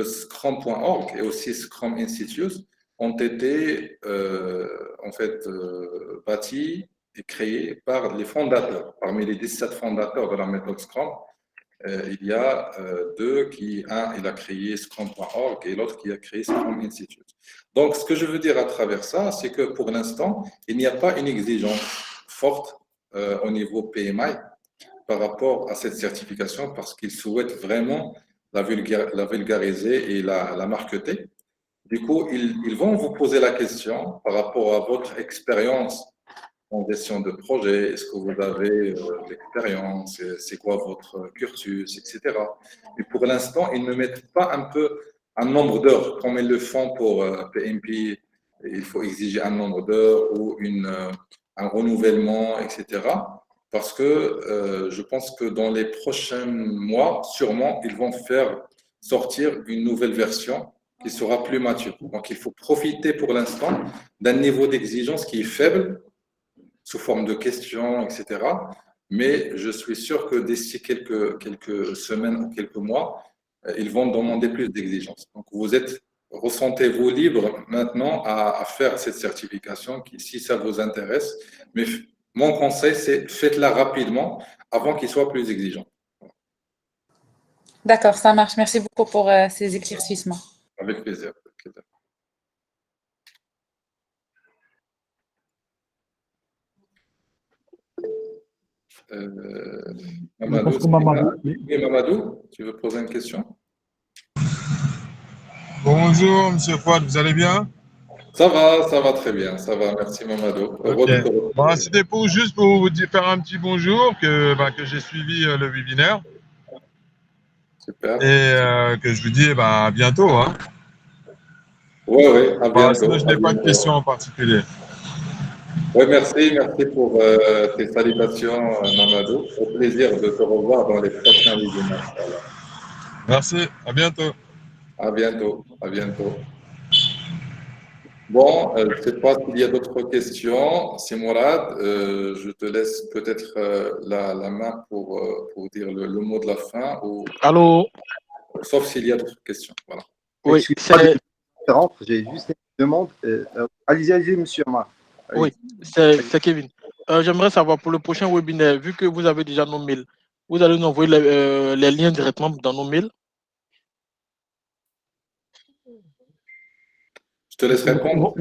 Scrum.org et aussi Scrum Institute ont été en fait bâtis et créés par les fondateurs. Parmi les 17 fondateurs de la méthode Scrum, il y a deux un, il a créé Scrum.org et l'autre qui a créé Scrum Institute. Donc, ce que je veux dire à travers ça, c'est que pour l'instant, il n'y a pas une exigence forte au niveau PMI par rapport à cette certification parce qu'ils souhaitent vraiment la vulgariser et la marketer. Du coup, ils vont vous poser la question par rapport à votre expérience en gestion de projet, est-ce que vous avez l'expérience, c'est quoi votre cursus, etc. Mais pour l'instant, ils ne mettent pas un peu un nombre d'heures comme ils le font pour PMP. Il faut exiger un nombre d'heures ou un renouvellement, etc. Parce que je pense que dans les prochains mois, sûrement, ils vont faire sortir une nouvelle version qui sera plus mature. Donc, il faut profiter pour l'instant d'un niveau d'exigence qui est faible sous forme de questions, etc. Mais je suis sûr que d'ici quelques semaines ou quelques mois, ils vont demander plus d'exigences. Donc, ressentez-vous libre maintenant à faire cette certification si ça vous intéresse. Mais mon conseil, c'est faites-la rapidement avant qu'il soit plus exigeant. D'accord, ça marche. Merci beaucoup pour ces éclaircissements. Avec plaisir. Mamadou, tu veux poser une question? Bonjour, monsieur Fouad, vous allez bien? Ça va très bien, ça va, merci Mamadou. Okay. Bon, c'était juste pour vous faire un petit bonjour, que j'ai suivi le webinaire. Super. Et que je vous dis à bientôt. Hein. Oui, à bientôt. Sinon, je n'ai pas de questions en particulier. Oui, merci pour tes salutations, Mamadou. Au plaisir de te revoir dans les prochains webinaires. Merci, à bientôt. À bientôt. Bon, je ne sais pas s'il y a d'autres questions. C'est Mourad. Je te laisse peut-être la main pour dire le mot de la fin. Allô? Sauf s'il y a d'autres questions. Voilà. Oui, j'ai juste une demande. Allez-y, monsieur Amar. Oui, c'est Kevin. J'aimerais savoir pour le prochain webinaire, vu que vous avez déjà nos mails, vous allez nous envoyer les liens directement dans nos mails. Je te laisse répondre.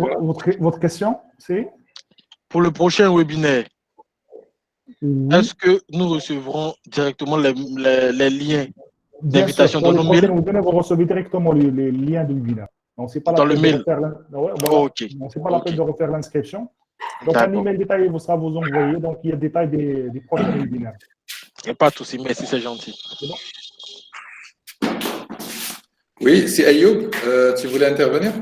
Votre question, c'est? Pour le prochain webinaire, est-ce que nous recevrons directement les liens d'invitation dans nos mails? Vous recevez directement les liens du webinaire. Donc, c'est pas dans le mail. C'est pas la peine de refaire l'inscription. Donc, un email détaillé sera vous envoyé. Donc, il y a le détail des prochains webinaires. Il n'y a pas de souci, merci, c'est gentil. C'est bon? Oui, c'est Ayoub. Tu voulais intervenir?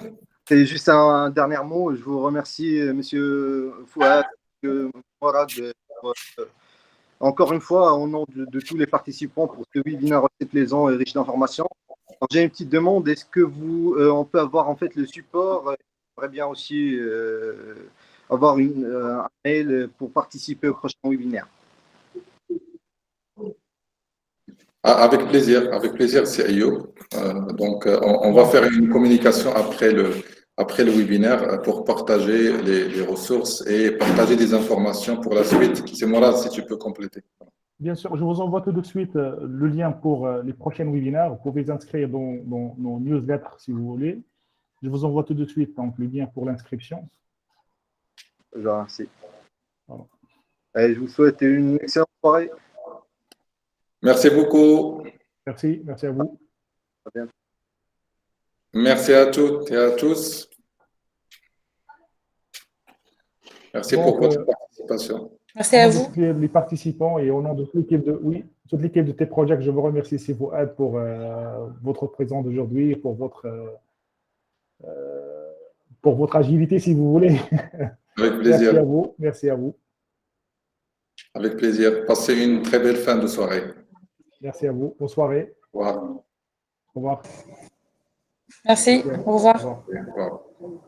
C'est juste un dernier mot. Je vous remercie, monsieur Fouad, Mourad, encore une fois, au nom de tous les participants pour ce webinaire plaisant et riche d'informations. J'ai une petite demande. Est-ce que on peut avoir en fait le support? J'aimerais bien aussi avoir un mail pour participer au prochain webinaire. Avec plaisir, c'est Ayoub. Donc, on va faire une communication après le webinaire pour partager les ressources et partager des informations pour la suite. C'est moi là, si tu peux compléter. Bien sûr, je vous envoie tout de suite le lien pour les prochains webinaires. Vous pouvez vous inscrire dans nos newsletters si vous voulez. Je vous envoie tout de suite donc, le lien pour l'inscription. Je vous remercie. Voilà. Allez, je vous souhaite une excellente soirée. Merci beaucoup. Merci à vous. À bientôt. Merci à toutes et à tous. Merci pour votre participation. Merci à vous. Les participants et au nom de toute l'équipe de T-Project, je vous remercie si vous êtes pour votre présence d'aujourd'hui et pour votre agilité, si vous voulez. Avec plaisir. Merci à vous. Avec plaisir. Passez une très belle fin de soirée. Merci à vous. Bonne soirée. Au revoir. Au revoir. Merci. Au revoir. Au revoir. Au revoir.